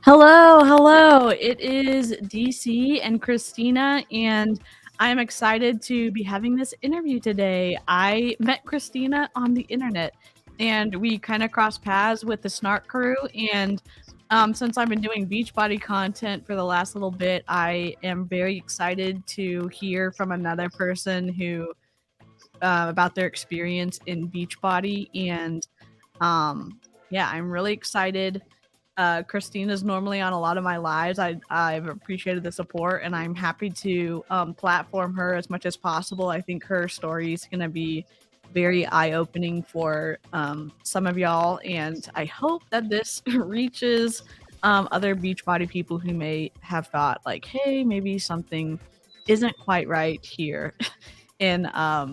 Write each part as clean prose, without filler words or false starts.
Hello. It is DC and Christina, and I'm excited to be having this interview today. I met Christina on the internet, and we kind of crossed paths with the Snark crew. And since I've been doing Beachbody content for the last little bit, I am very excited to hear from another person who about their experience in Beachbody. And yeah, I'm really excited. Christina's normally on a lot of my lives. I've appreciated the support, and I'm happy to platform her as much as possible. I think her story is going to be very eye-opening for some of y'all, and I hope that this reaches other Beachbody people who may have thought like, hey, maybe something isn't quite right here in our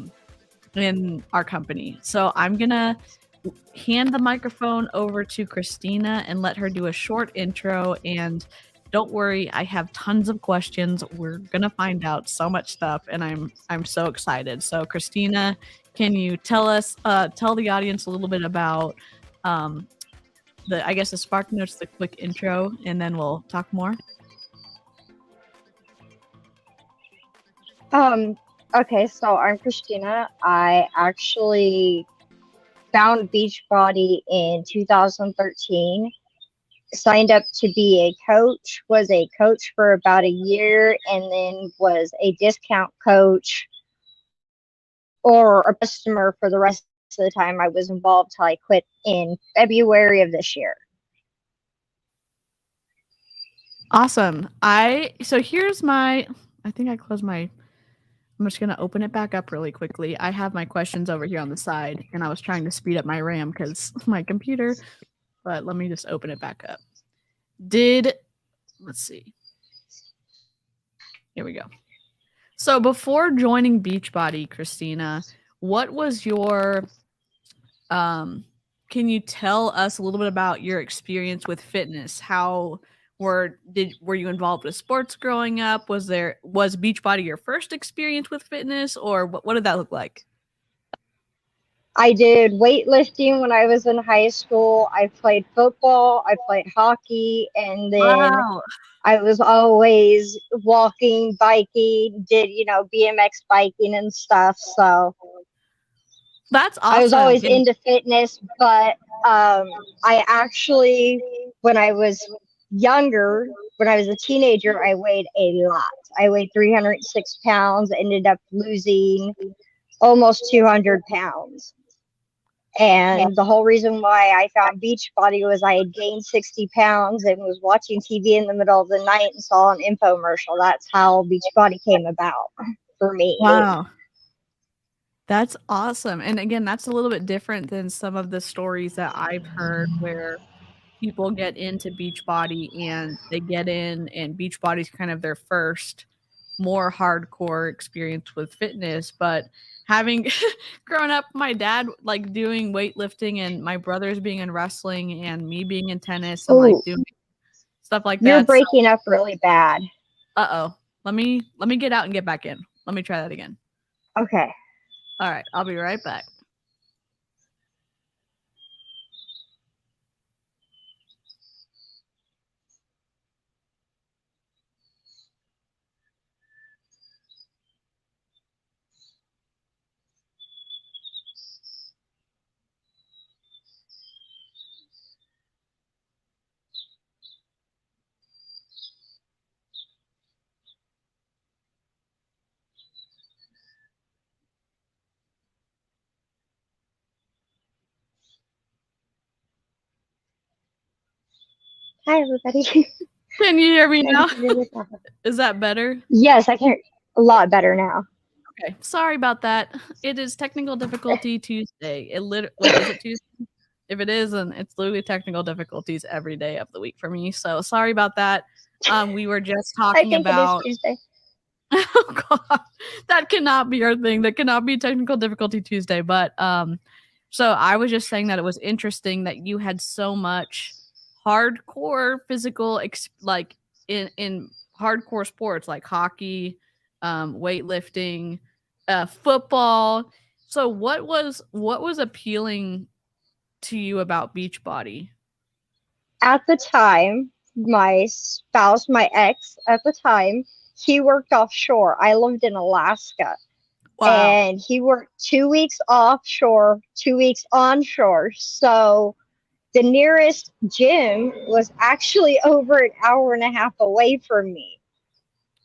company. So I'm gonna hand the microphone over to Christina and let her do a short intro. And don't worry, I have tons of questions. We're gonna find out so much stuff, and I'm so excited. So Christina, can you tell the audience a little bit about the Spark Notes, the quick intro, and then we'll talk more? Okay, so I'm Christina. I actually found Beachbody in 2013, signed up to be a coach, was a coach for about a year, and then was a discount coach or a customer for the rest of the time I was involved till I quit in February of this year. Awesome. I'm just going to open it back up really quickly. I have my questions over here on the side, and I was trying to speed up my RAM because my computer, but let me just open it back up. Let's see. Here we go. So before joining Beachbody, Christina, what was your, can you tell us a little bit about your experience with fitness? Were you involved with sports growing up? Was Beachbody your first experience with fitness, or what did that look like? I did weightlifting when I was in high school. I played football, I played hockey, and then I was always walking, biking, did BMX biking and stuff. So that's awesome. I was always into fitness, but I actually, when I was younger, when I was a teenager, I weighed a lot. I weighed 306 pounds, ended up losing almost 200 pounds. And the whole reason why I found Beachbody was I had gained 60 pounds and was watching TV in the middle of the night and saw an infomercial. That's how Beachbody came about for me. Wow. That's awesome. And again, that's a little bit different than some of the stories that I've heard where people get into Beachbody and they get in, and Beachbody's kind of their first more hardcore experience with fitness. But having grown up, my dad like doing weightlifting, and my brothers being in wrestling, and me being in tennis, and like doing stuff like that. You're breaking up really bad. Uh-oh. Let me get out and get back in. Let me try that again. Okay. All right, I'll be right back. Hi, everybody. Can you hear me now? Is that better? Yes, I can. A lot better now. Okay, sorry about that. It is technical difficulty Tuesday. Wait, is it Tuesday? If it is, then it's literally technical difficulties every day of the week for me. So sorry about that. We were just I talking think it is about Tuesday. oh god, that cannot be our thing. That cannot be technical difficulty Tuesday. But so I was just saying that it was interesting that you had so much hardcore physical like in hardcore sports like hockey, weightlifting, football. So what was appealing to you about Beachbody? At the time, my spouse, my ex at the time, he worked offshore. I lived in Alaska. Wow. And he worked 2 weeks offshore, 2 weeks onshore. So the nearest gym was actually over an hour and a half away from me.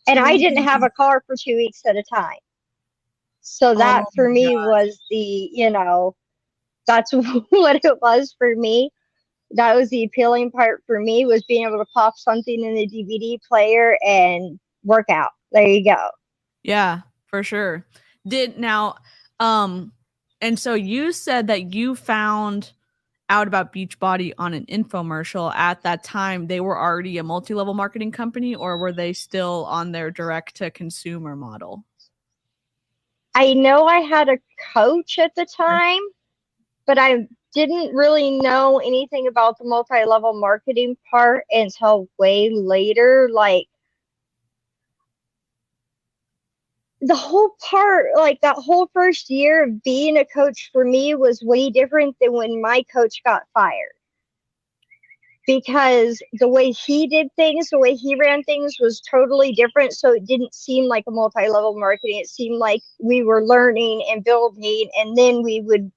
And I 2 didn't have weeks. a car for 2 weeks at a time. So Oh that for my me god. was that's what it was for me. That was the appealing part for me, was being able to pop something in the DVD player and work out. There you go. Yeah, for sure. Did now and so you said that you found out about Beachbody on an infomercial. At that time, they were already a multi-level marketing company, or were they still on their direct to consumer model? I know I had a coach at the time, but I didn't really know anything about the multi-level marketing part until way later. Like the whole part, like that whole first year of being a coach for me was way different than when my coach got fired. Because the way he did things, the way he ran things was totally different. So it didn't seem like a multi level marketing. It seemed like we were learning and building, and then we would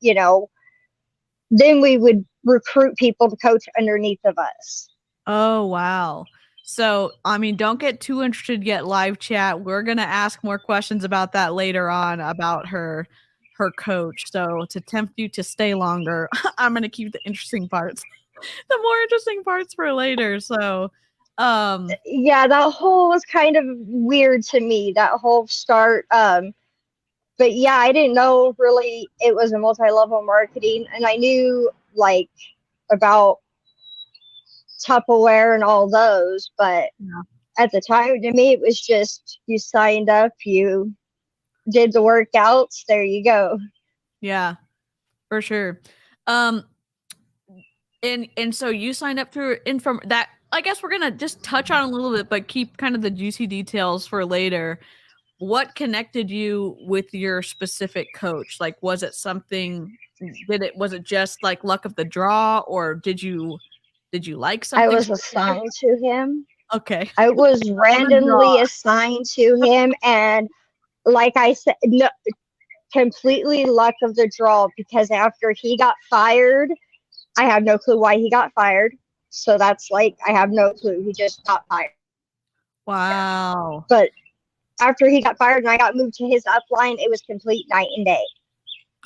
recruit people to coach underneath of us. Oh, wow. So, I mean, don't get too interested yet, live chat. We're gonna ask more questions about that later on about her coach. So, to tempt you to stay longer, I'm gonna keep the interesting parts, the more interesting parts for later. So, um, Yeah, that whole was kind of weird to me, that whole start. But yeah, I didn't know really it was a multi level marketing, and I knew like about Tupperware and all those, but yeah, at the time to me it was just you signed up, you did the workouts, there you go. yeah, for sure. Um, and so you signed up through inform that. I guess we're gonna just touch on a little bit, but keep kind of the juicy details for later. What connected you with your specific coach? Like, was it something? Was it just like luck of the draw, or did you like I something was specific? assigned to him. Okay, I was luck of the draw. randomly assigned to him, and like I said, no, completely luck of the draw, because after he got fired, I have no clue why he got fired. So that's like, I have no clue. He just got fired. Wow. But after he got fired and I got moved to his upline, it was complete night and day.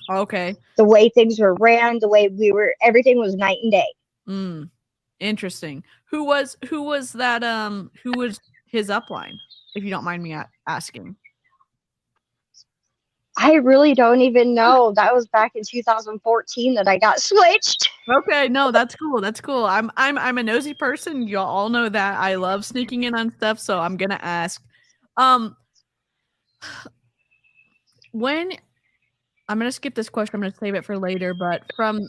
Okay. The way things were ran, the way everything was night and day. Mm, interesting. Who was that? Who was his upline? If you don't mind me asking. I really don't even know. That was back in 2014 that I got switched. Okay, no, that's cool. That's cool. I'm a nosy person. Y'all all know that. I love sneaking in on stuff, so I'm gonna ask. Um, when I'm gonna skip this question, I'm gonna save it for later, but from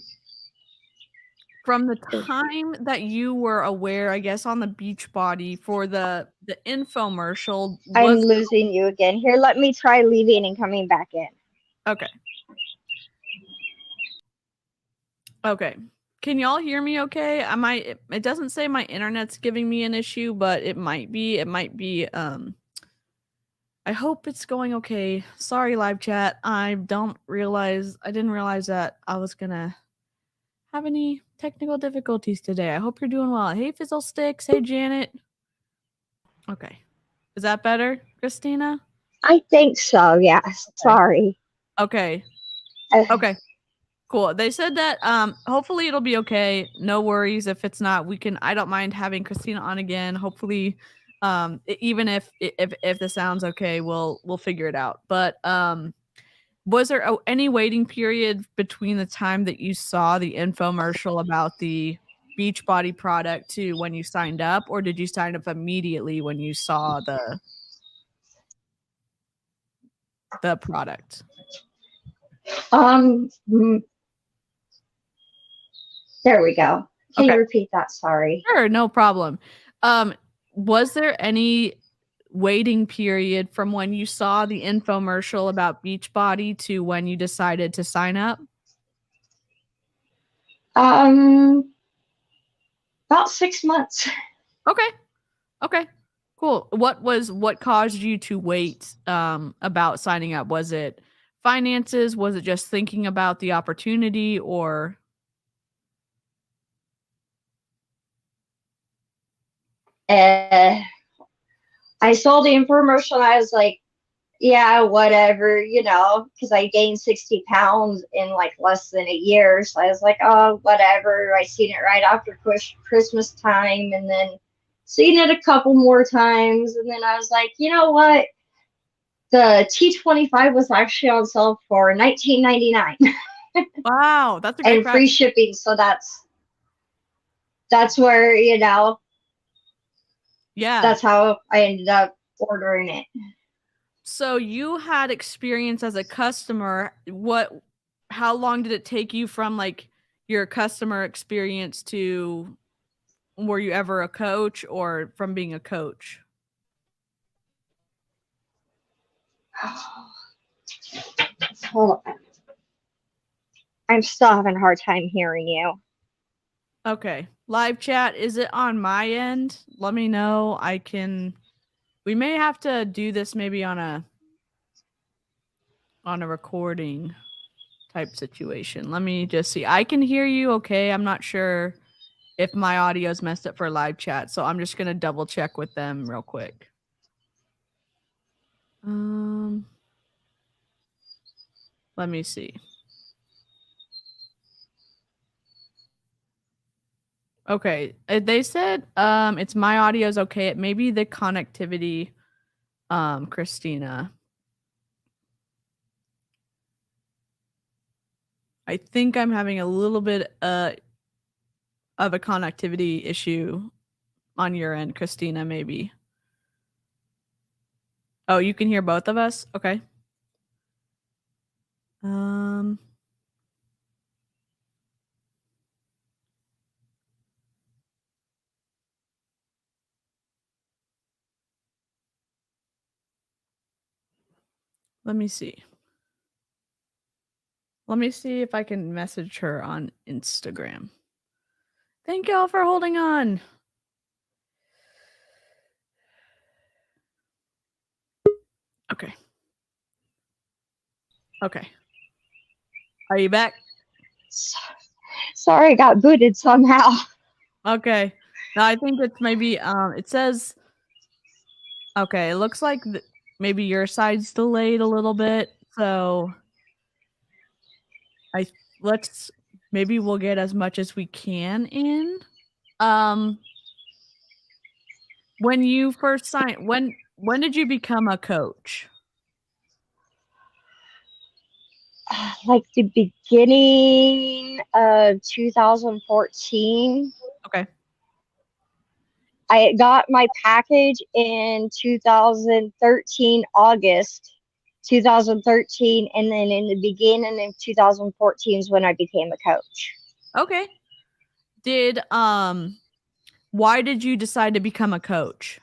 the time that you were aware, I guess, on the Beachbody for the infomercial, I'm was losing you again. Here, let me try leaving and coming back in. okay. Okay. Can y'all hear me okay? I might it doesn't say my internet's giving me an issue, but it might be. It might be I hope it's going okay. Sorry, live chat. I didn't realize that I was gonna have any technical difficulties today. I hope you're doing well. Hey, Fizzle Sticks. Hey, Janet. Okay. Is that better, Christina? I think so. Yeah. Okay. Sorry. Okay. Uh, Okay. Cool. They said that hopefully it'll be okay. No worries if it's not. I don't mind having Christina on again. Hopefully Even if this sounds okay, we'll figure it out. But was there any waiting period between the time that you saw the infomercial about the Beachbody product to when you signed up, or did you sign up immediately when you saw the product? Mm, there we go. Can Okay. you repeat that? Sorry. Sure, no problem. Was there any waiting period from when you saw the infomercial about Beachbody to when you decided to sign up? About 6 months. Okay. Okay. Cool. What caused you to wait about signing up? Was it finances? Was it just thinking about the opportunity or Uh, I saw the infomercial. I was like, yeah, whatever, because I gained 60 pounds in like less than a year. So I was like, oh, whatever. I seen it right after Christmas time, and then seen it a couple more times. And then I was like, you know what? The T25 was actually on sale for $19.99 wow, that's a great and price. free shipping. So that's where, Yeah. that's how I ended up ordering it. So you had experience as a customer. How long did it take you from like your customer experience to were you ever a coach or from being a coach? Hold on. I'm still having a hard time hearing you. Okay. Live chat, is it on my end? Let me know. We may have to do this maybe on a recording type situation. Let me just see. I can hear you okay. I'm not sure if my audio's messed up for live chat, so I'm just going to double check with them real quick. Let me see. Okay, they said it's my audio's okay. It may be the connectivity, Christina. I think I'm having a little bit of a connectivity issue on your end, Christina, maybe. Oh, you can hear both of us? Okay. Let me see. Let me see if I can message her on Instagram. Thank y'all for holding on. Okay. Okay. Are you back? Sorry, I got booted somehow. Okay. No, I think it's maybe it says okay, it looks like maybe your side's delayed a little bit. So maybe we'll get as much as we can in. When you first signed, when did you become a coach? Like the beginning of 2014. Okay. I got my package in 2013, August 2013, and then in the beginning of 2014 is when I became a coach. Okay. Why did you decide to become a coach?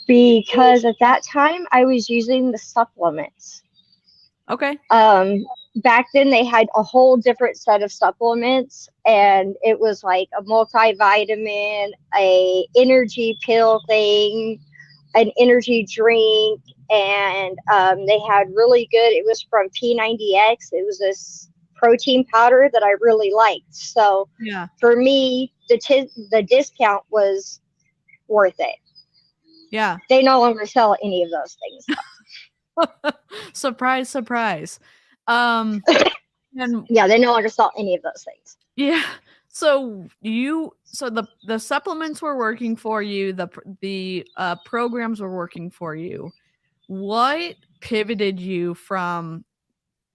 Because at that time I was using the supplements. Okay. Back then they had a whole different set of supplements, and it was like a multivitamin, a energy pill thing, an energy drink, and they had really good, it was from P90X. It was this protein powder that I really liked. So yeah, for me, the discount was worth it. Yeah. They no longer sell any of those things. Surprise, surprise. And yeah, they no longer sell any of those things. Yeah. So the supplements were working for you, the programs were working for you. What pivoted you from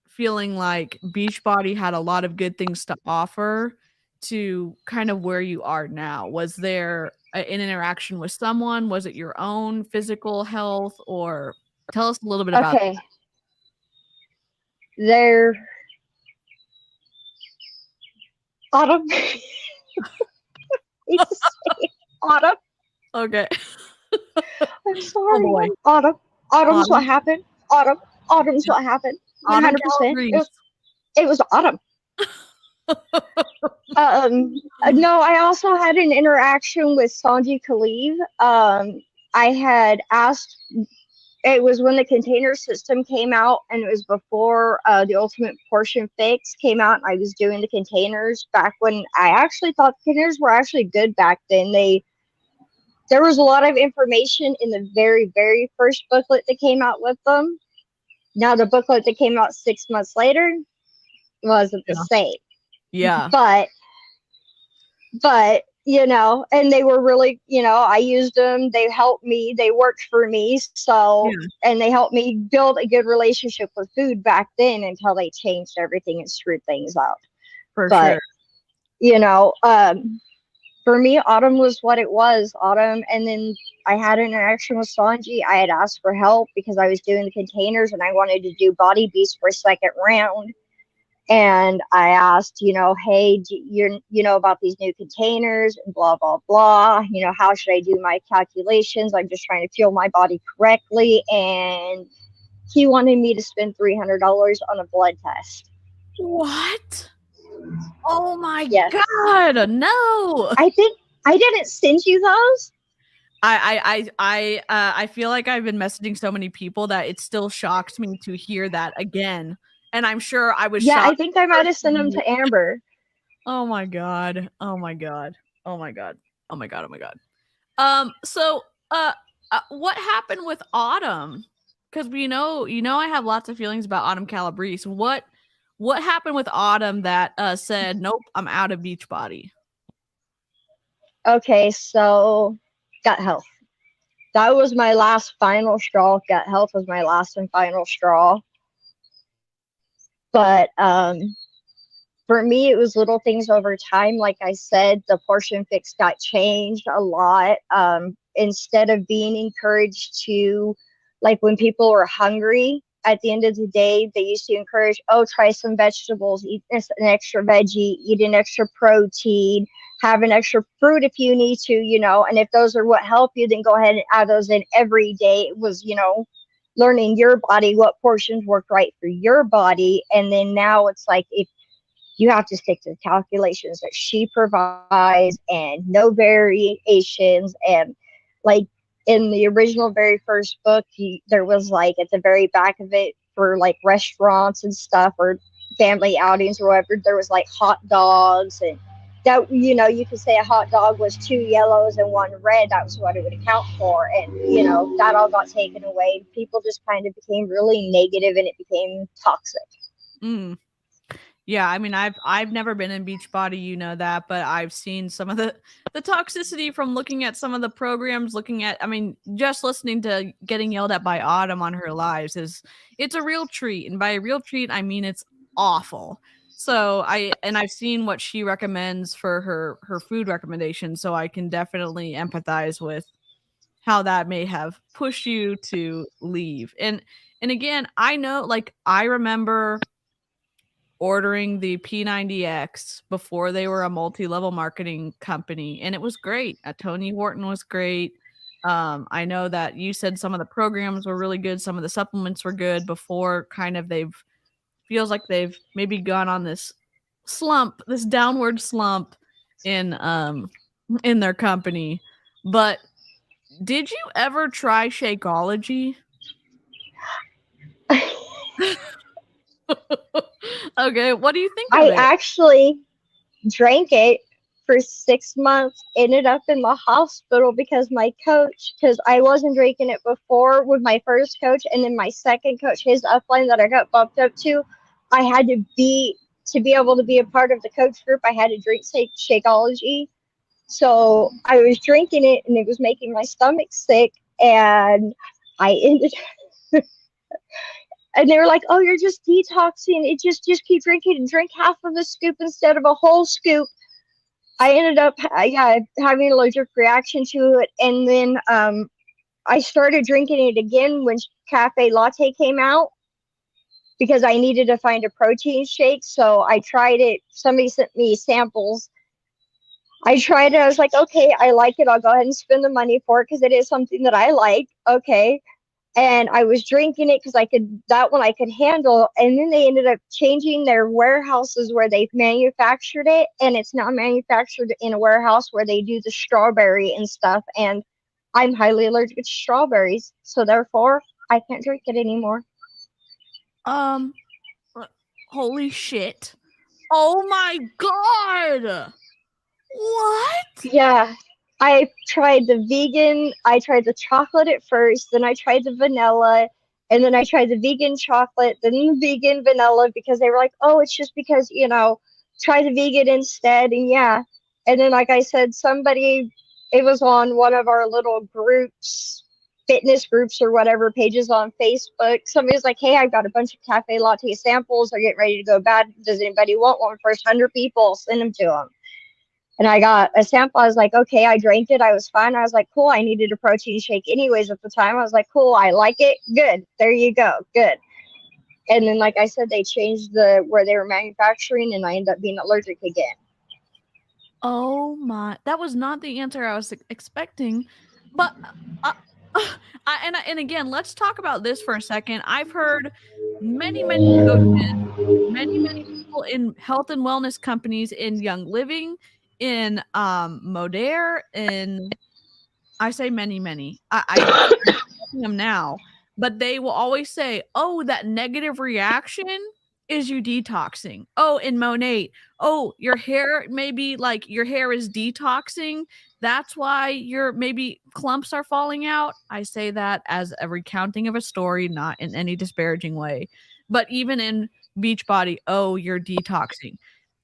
feeling like Beachbody had a lot of good things to offer to kind of where you are now? Was there an interaction with someone? Was it your own physical health? Or tell us a little bit about. Okay, there, Autumn. It's Autumn. Okay. I'm Oh sorry. boy. Autumn. Autumn's what Autumn. happened. Autumn. Autumn's what happened. Autumn 100%. calories. It was Autumn. No, I also had an interaction with Sanji Khalif. I had asked, it was when the container system came out, and it was before the Ultimate Portion Fix came out, and I was doing the containers back when I actually thought containers were actually good back then. There was a lot of information in the very, very first booklet that came out with them. Now, the booklet that came out 6 months later wasn't the Yeah. same. Yeah. But and they were really, I used them. They helped me. They worked for me. So, Yeah. and they helped me build a good relationship with food back then until they changed everything and screwed things up. For But, sure. For me, Autumn was what it was. Autumn. And then I had an interaction with Sanji. I had asked for help because I was doing the containers and I wanted to do Body Beast for a second round. And I asked, hey, do you know about these new containers and blah, blah, blah. How should I do my calculations? I'm just trying to fuel my body correctly. And he wanted me to spend $300 on a blood test. What? Oh my Yes. God. No. I didn't send you those. I feel like I've been messaging so many people that it still shocks me to hear that again. And I'm sure I was Yeah, shocked. I think I might have sent them to Amber. Oh my God. Oh my God. Oh my God. Oh my God. Oh my God. So what happened with Autumn? Because I have lots of feelings about Autumn Calabrese. What happened with Autumn that said, nope, I'm out of Beachbody? Okay, so gut health. That was my last final straw. Gut health was my last and final straw. But for me, it was little things over time. Like I said, the portion fix got changed a lot. Instead of being encouraged to, like when people were hungry, at the end of the day, they used to encourage, oh, try some vegetables, eat an extra veggie, eat an extra protein, have an extra fruit if you need to, and if those are what help you, then go ahead and add those in every day. It was, learning your body, what portions work right for your body. And then now it's like, if you have to stick to the calculations that she provides and no variations. And like in the original very first book, there was like at the very back of it for like restaurants and stuff or family outings or whatever, there was like hot dogs, and that, you could say a hot dog was 2 yellows and 1 red. That was what it would account for. And, that all got taken away. People just kind of became really negative and it became toxic. Mm. Yeah, I mean, I've never been in Beachbody, you know that, but I've seen some of the toxicity from looking at some of the programs, just listening to getting yelled at by Autumn on her lives it's a real treat. And by a real treat, I mean it's awful. So I've seen what she recommends for her food recommendations, so I can definitely empathize with how that may have pushed you to leave. And again, I know, like, I remember ordering the P90X before they were a multi-level marketing company, and it was great. Tony Horton was great. I know that you said some of the programs were really good, some of the supplements were good before kind of feels like they've maybe gone on this downward slump in their company. But did you ever try Shakeology? Okay, what do you think of I it? actually drank it for 6 months, ended up in the hospital because I wasn't drinking it before with my first coach, and then my second coach, his upline that I got bumped up to, I had to be to be able to be a part of the coach group, I had to drink Shakeology. So I was drinking it, and it was making my stomach sick, and I ended. And they were like, "Oh, you're just detoxing. It just keep drinking and drink half of a scoop instead of a whole scoop." I ended up, having an allergic reaction to it, and then I started drinking it again when Cafe Latte came out because I needed to find a protein shake. So I tried it. Somebody sent me samples. I tried it. I was like, okay, I like it. I'll go ahead and spend the money for it because it is something that I like. Okay. And I was drinking it because that one I could handle. And then they ended up changing their warehouses where they manufactured it. And it's now manufactured in a warehouse where they do the strawberry and stuff. And I'm highly allergic to strawberries. So therefore, I can't drink it anymore. Holy shit. Oh my god. What? Yeah. I tried the vegan, I tried the chocolate at first, then I tried the vanilla, and then I tried the vegan chocolate, then the vegan vanilla because they were like, "Oh, it's just because, try the vegan instead." And yeah. And then, like I said, it was on one of our little groups, fitness groups or whatever pages on Facebook. Somebody was like, "Hey, I've got a bunch of cafe latte samples. They're getting ready to go bad. Does anybody want one? First 100 people, send them to them." And I got a sample. I was like, okay, I drank it. I was fine. I was like, cool. I needed a protein shake anyways at the time. I was like, cool. I like it. Good. There you go. Good. And then, like I said, they changed where they were manufacturing, and I ended up being allergic again. Oh my, that was not the answer I was expecting. But and again, let's talk about this for a second. I've heard many coaches, many people in health and wellness companies, in Young Living, in Modere, in, I say many. I keep them now, but they will always say, "Oh, that negative reaction is you detoxing." Oh, in Monate, "Oh, your hair, maybe like your hair is detoxing. That's why your maybe clumps are falling out." I say that as a recounting of a story, not in any disparaging way. But even in Beachbody, "Oh, you're detoxing."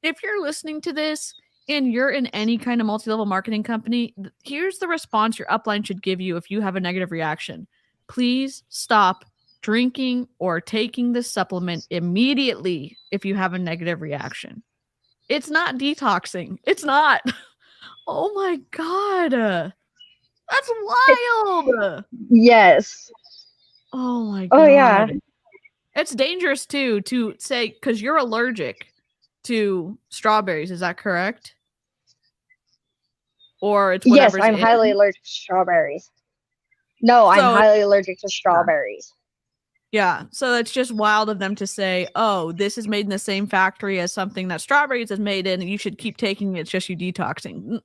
If you're listening to this and you're in any kind of multi-level marketing company, here's the response your upline should give you if you have a negative reaction. Please stop drinking or taking this supplement immediately if you have a negative reaction. It's not detoxing. It's not. Oh my god. That's wild. Yes. Oh my Oh, yeah. god. It's dangerous too to say, because you're allergic to strawberries. Is that correct? Or it's Yes, whatever's I'm in. highly allergic to strawberries. No, I'm So highly allergic to strawberries. yeah, so it's just wild of them to say, "Oh, this is made in the same factory as something that strawberries is made in, and you should keep taking it. It's just you detoxing."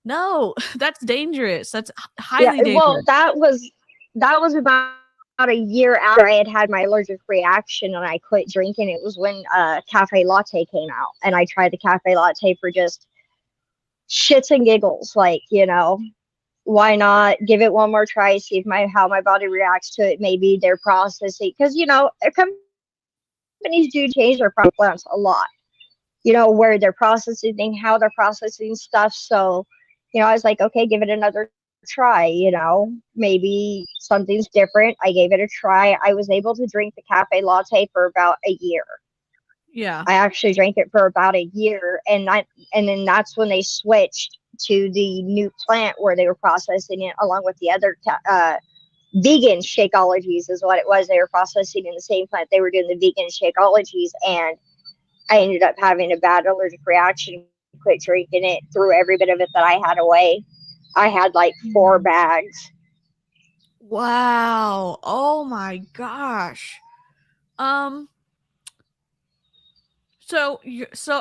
No, that's dangerous. That's Yeah, highly well, dangerous. that was about a year after I had my allergic reaction and I quit drinking. It was when Cafe Latte came out, and I tried the Cafe Latte for just shits and giggles. Like, why not give it one more try, see if how my body reacts to it. Maybe their processing, because companies do change their plants a lot. Where they're processing, how they're processing stuff. So, I was like, okay, give it another try. Maybe something's different. I gave it a try. I was able to drink the Cafe Latte for about a year. Yeah. I actually drank it for about a year, and then that's when they switched to the new plant where they were processing it along with the other vegan Shakeologies is what it was. They were processing in the same plant. They were doing the vegan Shakeologies, and I ended up having a bad allergic reaction. Quit drinking it, threw every bit of it that I had away. I had like 4 bags. Wow. Oh my gosh. Um. So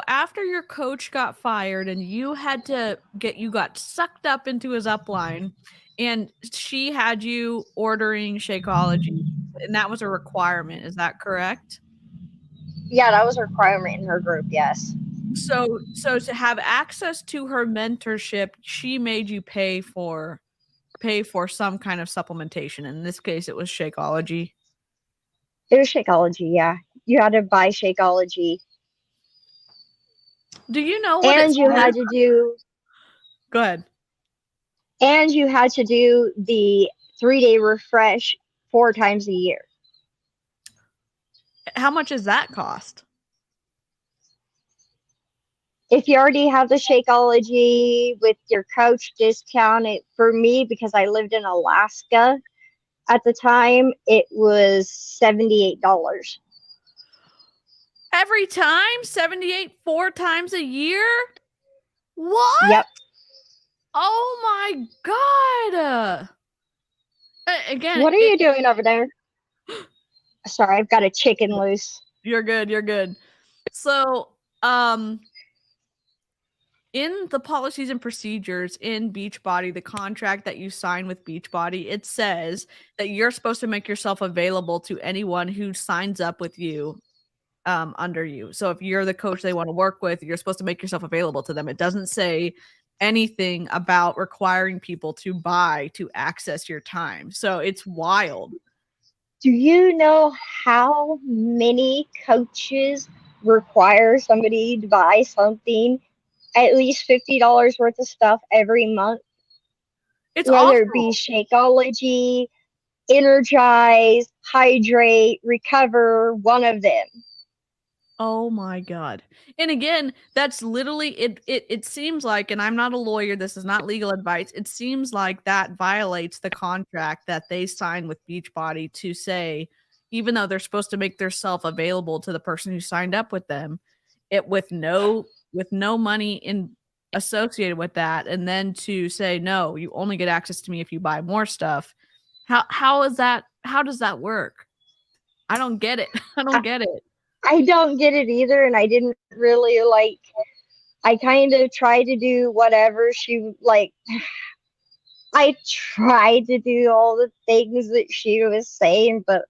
after your coach got fired and you got sucked up into his upline, and she had you ordering Shakeology, and that was a requirement. Is that correct? Yeah, that was a requirement in her group. Yes. So to have access to her mentorship, she made you pay for some kind of supplementation. In this case, it was Shakeology. It was Shakeology. Yeah, you had to buy Shakeology. Do you know what it And you says? had to do Go ahead. and you had to do the 3-day refresh 4 times a year. How much does that cost? If you already have the Shakeology with your coach discount, for me, because I lived in Alaska at the time, it was $78. Every time? 78 4 times a year? What? Yep. Oh my god. Again, What are you doing over there? Sorry, I've got a chicken loose. you're good, you're good. So, in the policies and procedures in Beachbody, the contract that you sign with Beachbody, it says that you're supposed to make yourself available to anyone who signs up with you under you. So if you're the coach they want to work with, you're supposed to make yourself available to them. It doesn't say anything about requiring people to buy to access your time. So it's wild. Do you know how many coaches require somebody to buy something, at least $50 worth of stuff every month? It's Whether it be awful. Shakeology, Energize, Hydrate, Recover, one of them. Oh my god. And again, that's literally it seems like, and I'm not a lawyer, this is not legal advice. It seems like that violates the contract that they signed with Beachbody to say, even though they're supposed to make themselves available to the person who signed up with them, it with no money in associated with that, and then to say, no, you only get access to me if you buy more stuff. How is that? How does that work? I don't get it. I don't get it. I don't get it either, and I didn't really like. I kind of tried to do whatever she like. I tried to do all the things that she was saying, but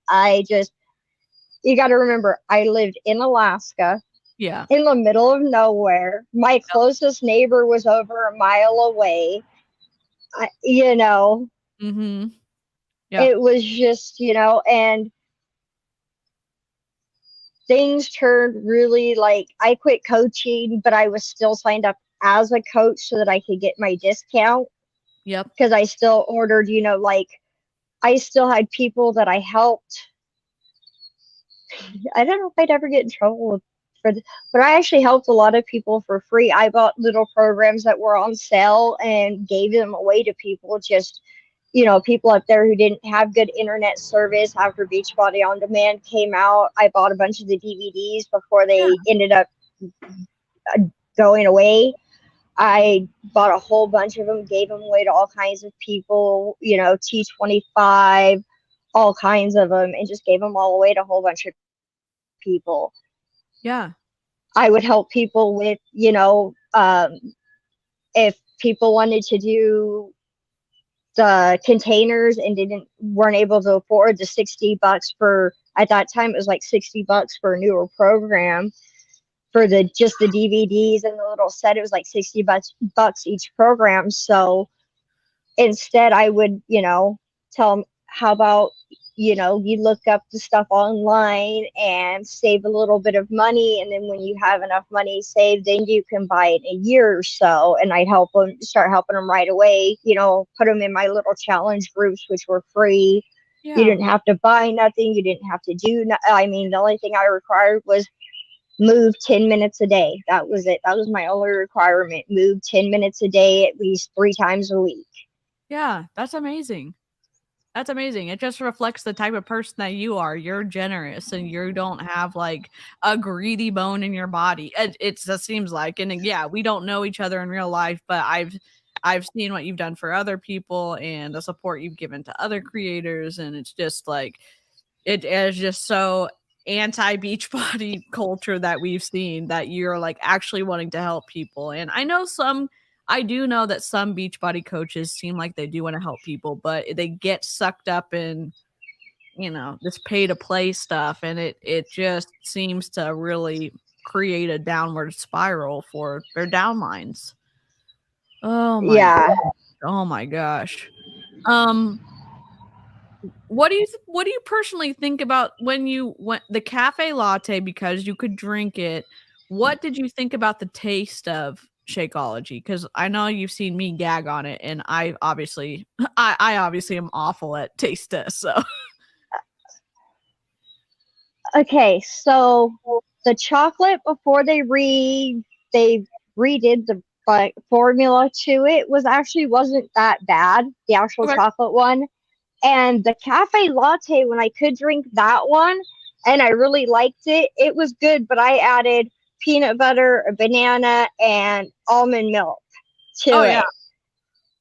you got to remember, I lived in Alaska, Yeah. in the middle of nowhere. My closest neighbor was over a mile away. I, you know, Mhm. Yep. it was just, and things turned really like I quit coaching, but I was still signed up as a coach so that I could get my discount Yep. because I still ordered, like I still had people that I helped. I don't know if I'd ever get in trouble but I actually helped a lot of people for free. I bought little programs that were on sale and gave them away to people, just people up there who didn't have good internet service after Beachbody On Demand came out. I bought a bunch of the DVDs before Yeah. they ended up going away. I bought a whole bunch of them, gave them away to all kinds of people, T25, all kinds of them, and just gave them all away to a whole bunch of people. Yeah. I would help people with, if people wanted to do the containers and weren't able to afford the $60 for, at that time it was like $60 for a newer program for just the DVDs and the little set. It was like $60 each program. So instead I would, tell them, how about, you look up the stuff online and save a little bit of money. And then when you have enough money saved, then you can buy it in a year or so. And I'd start helping them right away, put them in my little challenge groups, which were free. You Yeah. didn't have to buy nothing. You didn't have to do, I mean, the only thing I required was move 10 minutes a day. That was it. That was my only requirement. Move 10 minutes a day, at least 3 times a week. Yeah. That's amazing. That's amazing. It just reflects the type of person that you are. You're generous and you don't have like a greedy bone in your body. It just seems like, and yeah, we don't know each other in real life, but I've seen what you've done for other people and the support you've given to other creators, and it's just like it is just so anti Beachbody culture that we've seen that you're like actually wanting to help people. And I do know that some Beachbody coaches seem like they do want to help people, but they get sucked up in, this pay to play stuff, and it just seems to really create a downward spiral for their downlines. Oh my Yeah. oh my gosh. Um what do you personally think about when you went the cafe latte, because you could drink it? what did you think about the taste of Shakeology? Because I know you've seen me gag on it, and I obviously, I obviously am awful at taste tests. So Okay, so the chocolate before they redid the formula to it was actually wasn't that bad, the actual okay. chocolate one. And the cafe latte, when I could drink that one and I really liked it, it was good, but I added peanut butter, a banana, and almond milk Oh to yeah. it.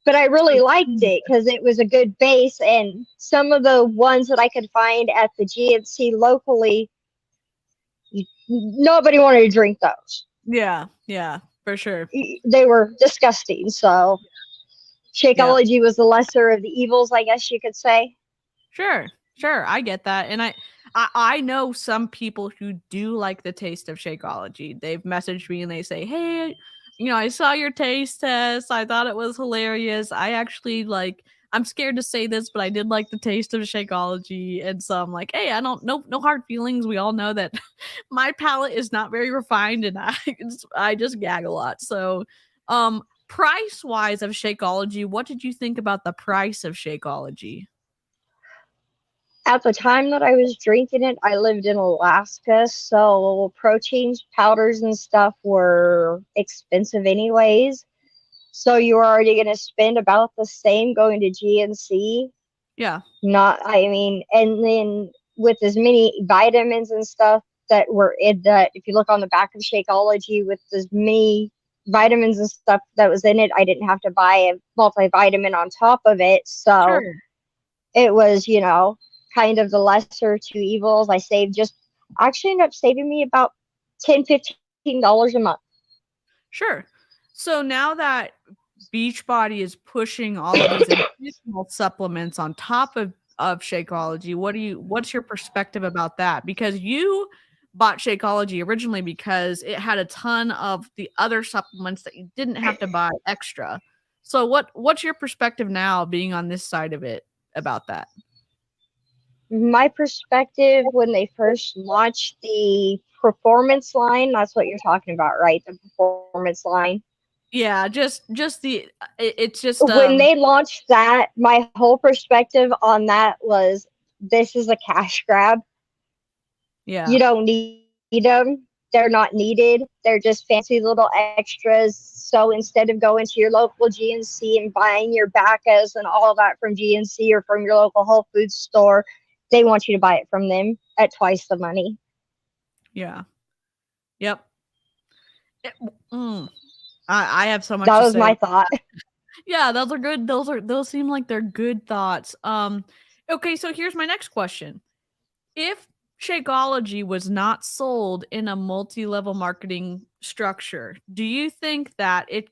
But I really liked it because it was a good base. And some of the ones that I could find at the GNC locally, nobody wanted to drink those. Yeah, yeah, for sure. They were disgusting. So Yeah. Shakeology was the lesser of the evils, I guess you could say. Sure, sure, I get that, and I know some people who do like the taste of Shakeology. They've messaged me and they say, "Hey, I saw your taste test. I thought it was hilarious. I actually like. I'm scared to say this, but I did like the taste of Shakeology." And so I'm like, "Hey, I don't no hard feelings. We all know that my palate is not very refined, and I just gag a lot." So, price wise of Shakeology, what did you think about the price of Shakeology? At the time that I was drinking it, I lived in Alaska, so proteins, powders, and stuff were expensive anyways. So you were already going to spend about the same going to GNC. Yeah. Not, I mean, and then with as many vitamins and stuff that were in that, if you look on the back of Shakeology, with as many vitamins and stuff that was in it, I didn't have to buy a multivitamin on top of it. So Sure. it was, kind of the lesser two evils. I saved just actually ended up saving me about $10-15 a month. Sure. So now that Beachbody is pushing all of these additional supplements on top of Shakeology, what's your perspective about that? Because you bought Shakeology originally because it had a ton of the other supplements that you didn't have to buy extra. So what's your perspective now being on this side of it about that? My perspective when they first launched the performance line, that's what you're talking about, right? The performance line. Yeah, just the it's just When they launched that, my whole perspective on that was this is a cash grab. yeah. You don't need them. They're not needed. They're just fancy little extras. So instead of going to your local GNC and buying your BACAs and all that from GNC or from your local Whole Foods store, they want you to buy it from them at twice the money. Yeah. Yep. It, mm, I have so much That to was say. my thought. Yeah, those are good. Those seem like they're good thoughts. Okay, so here's my next question. If Shakeology was not sold in a multi-level marketing structure, do you think that it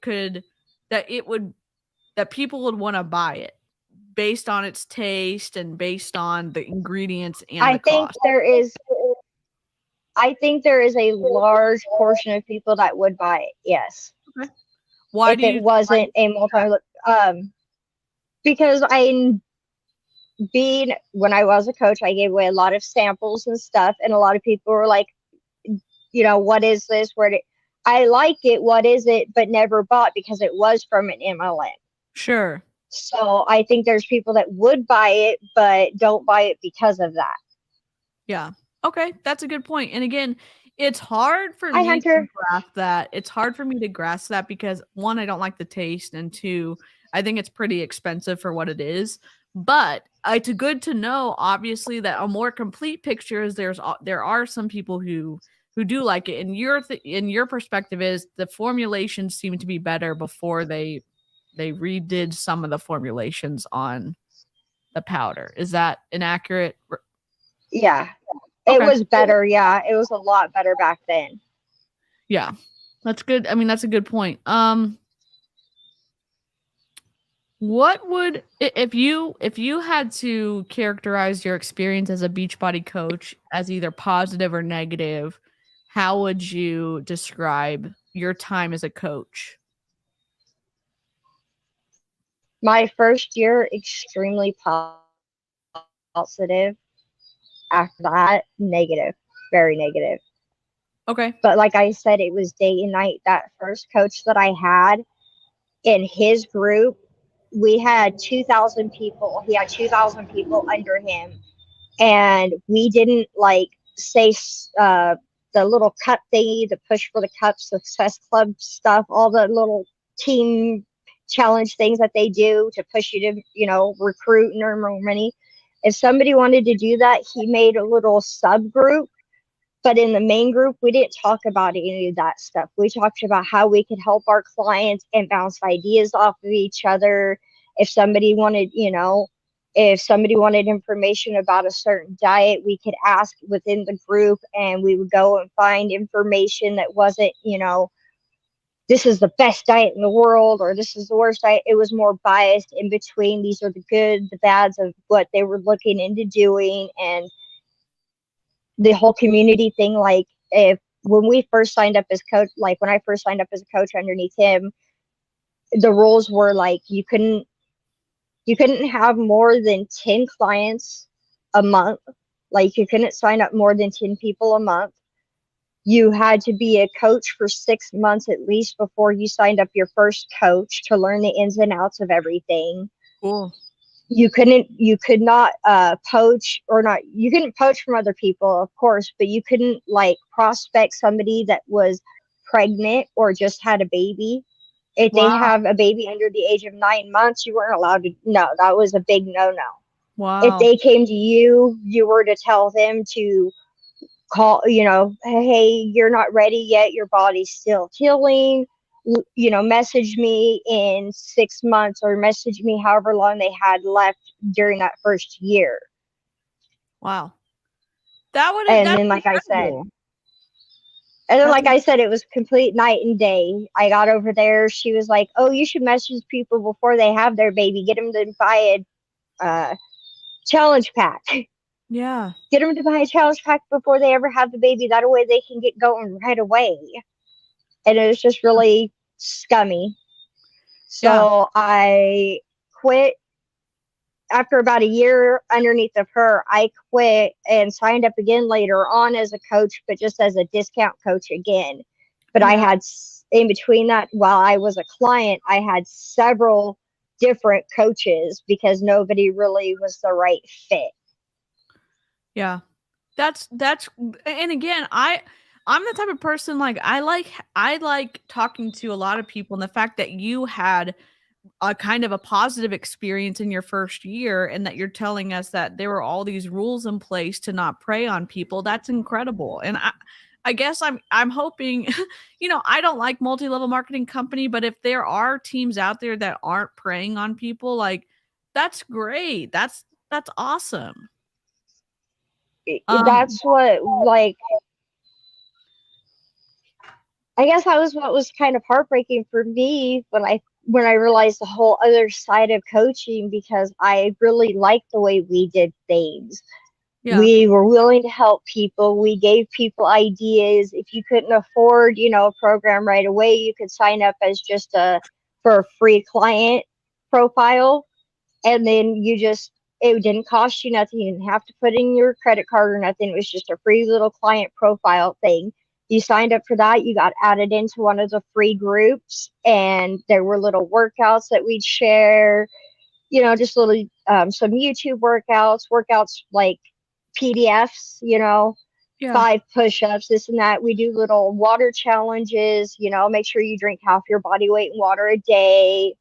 would that people would want to buy it based on its taste and based on the ingredients and I the think cost? there is I think there is a large portion of people that would buy it, yes. Okay. Why If do it you why do wasn't you a think that? because being when I was a coach, I gave away a lot of samples and stuff, and a lot of people were like, what is this? Where did I like it? What is it? But never bought because it was from an MLM. Sure. So I think there's people that would buy it, but don't buy it because of that. Yeah. Okay, that's a good point. And again, it's hard for Hi, me to Hunter. grasp that. It's hard for me to grasp that because one, I don't like the taste, and two, I think it's pretty expensive for what it is. But it's good to know, obviously, that a more complete picture is there are some people who do like it. And your perspective is the formulations seem to be better before they redid some of the formulations on the powder. Is that inaccurate? Yeah, it Okay. was better. Yeah, it was a lot better back then. Yeah. That's good. I mean, that's a good point. What would if you had to characterize your experience as a Beachbody coach as either positive or negative, how would you describe your time as a coach? My first year, extremely positive. After that, negative, very negative. Okay. But like I said, it was day and night. That first coach that I had in his group, we had 2,000 people. He had 2,000 people under him. And we didn't like say the little cup thingy, the push for the cup, success club stuff, all the little team challenge things that they do to push you to, recruit and earn more money. If somebody wanted to do that, he made a little subgroup. But in the main group, we didn't talk about any of that stuff. We talked about how we could help our clients and bounce ideas off of each other. If somebody wanted, if somebody wanted information about a certain diet, we could ask within the group and we would go and find information that wasn't, this is the best diet in the world or this is the worst diet. It was more biased in between. These are the good, the bads of what they were looking into doing. And the whole community thing, like if when we first signed up as coach, like when I first signed up as a coach underneath him, the rules were like you couldn't have more than 10 clients a month. Like you couldn't sign up more than 10 people a month. You had to be a coach for 6 months at least before you signed up your first coach to learn the ins and outs of everything. Cool. You could not poach or not you couldn't poach from other people, of course, but you couldn't like prospect somebody that was pregnant or just had a baby. If they Wow. have a baby under the age of 9 months, you weren't allowed to. No, that was a big no. If Wow. they came to you, you were to tell them to call, hey, you're not ready yet, your body's still healing, message me in 6 months or message me however long they had left during that first year. Wow. And That's then like I said, incredible. and then That's like I said, it was complete night and day. I got over there, she was like, oh, you should message people before they have their baby, get them to buy a challenge pack. yeah. Get them to buy a challenge pack before they ever have the baby. That way they can get going right away. And it was just really scummy. Yeah. So I quit after about a year underneath of her. I quit and signed up again later on as a coach, but just as a discount coach again. But I Yeah. had in between that, while I was a client, I had several different coaches because nobody really was the right fit. Yeah. That's and again, I'm the type of person like I like talking to a lot of people, and the fact that you had a kind of a positive experience in your first year and that you're telling us that there were all these rules in place to not prey on people, that's incredible. And I guess I'm hoping I don't like multi-level marketing company, but if there are teams out there that aren't preying on people, like that's great. That's awesome. Um That's what, like, I guess that was what was kind of heartbreaking for me when I realized the whole other side of coaching, because I really liked the way we did things. yeah. We were willing to help people. We gave people ideas. If you couldn't afford, a program right away, you could sign up as just for a free client profile, and then it didn't cost you nothing. You didn't have to put in your credit card or nothing. It was just a free little client profile thing. You signed up for that, you got added into one of the free groups, and there were little workouts that we'd share, just little some YouTube workouts like PDFs, Yeah. 5 push-ups, this and that. We do little water challenges, make sure you drink half your body weight in water a day,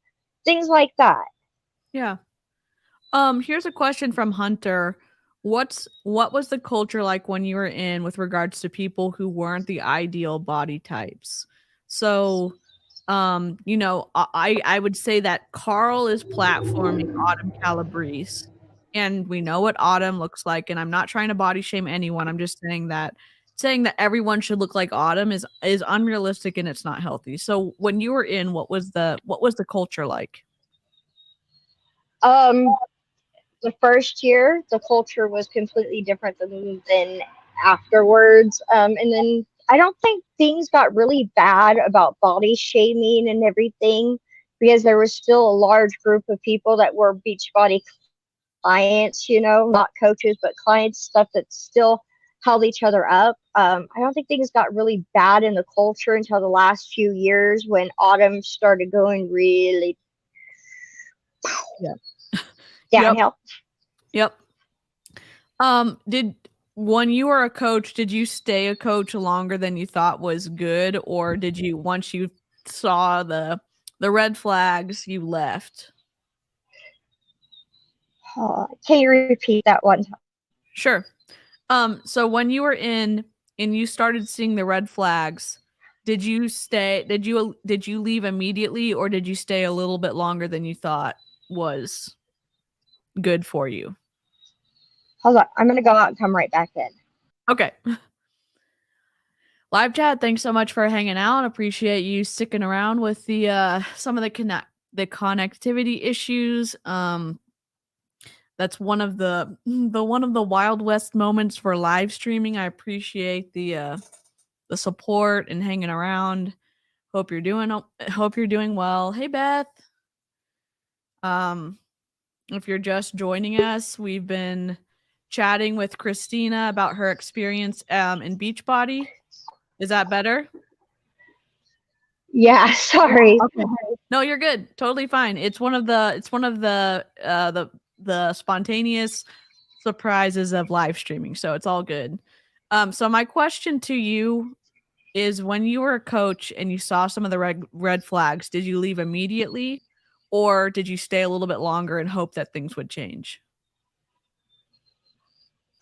things like that. Yeah. Here's a question from Hunter. What was the culture like when you were in with regards to people who weren't the ideal body types? So, I would say that Carl is platforming Autumn Calabrese, and we know what Autumn looks like. And I'm not trying to body shame anyone. I'm just saying that everyone should look like Autumn is unrealistic and it's not healthy. So, when you were in, what was the culture like? Um, the first year, the culture was completely different than afterwards. And then I don't think things got really bad about body shaming and everything, because there was still a large group of people that were Beachbody clients, not coaches, but clients, stuff that still held each other up. I don't think things got really bad in the culture until the last few years when Autumn started going really Yeah. Yep. downhill. Yep. Did when you were a coach, did you stay a coach longer than you thought was good, or did you once you saw the red flags, you left? Can you repeat that one time? Sure. So when you were in and you started seeing the red flags, did you stay did you leave immediately or did you stay a little bit longer than you thought was good for you? Hold on. I'm going to go out and come right back in. Okay. Live chat, thanks so much for hanging out. Appreciate you sticking around with the some of the connectivity issues. That's one of the Wild West moments for live streaming. I appreciate the support and hanging around. Hope you're doing well. Hey Beth. Um if you're just joining us, we've been chatting with Christina about her experience in Beachbody. Is that better? Yeah, sorry. Okay. No, you're good. Totally fine. It's one of the spontaneous surprises of live streaming, so it's all good. So my question to you is when you were a coach and you saw some of the red flags, did you leave immediately or did you stay a little bit longer and hope that things would change?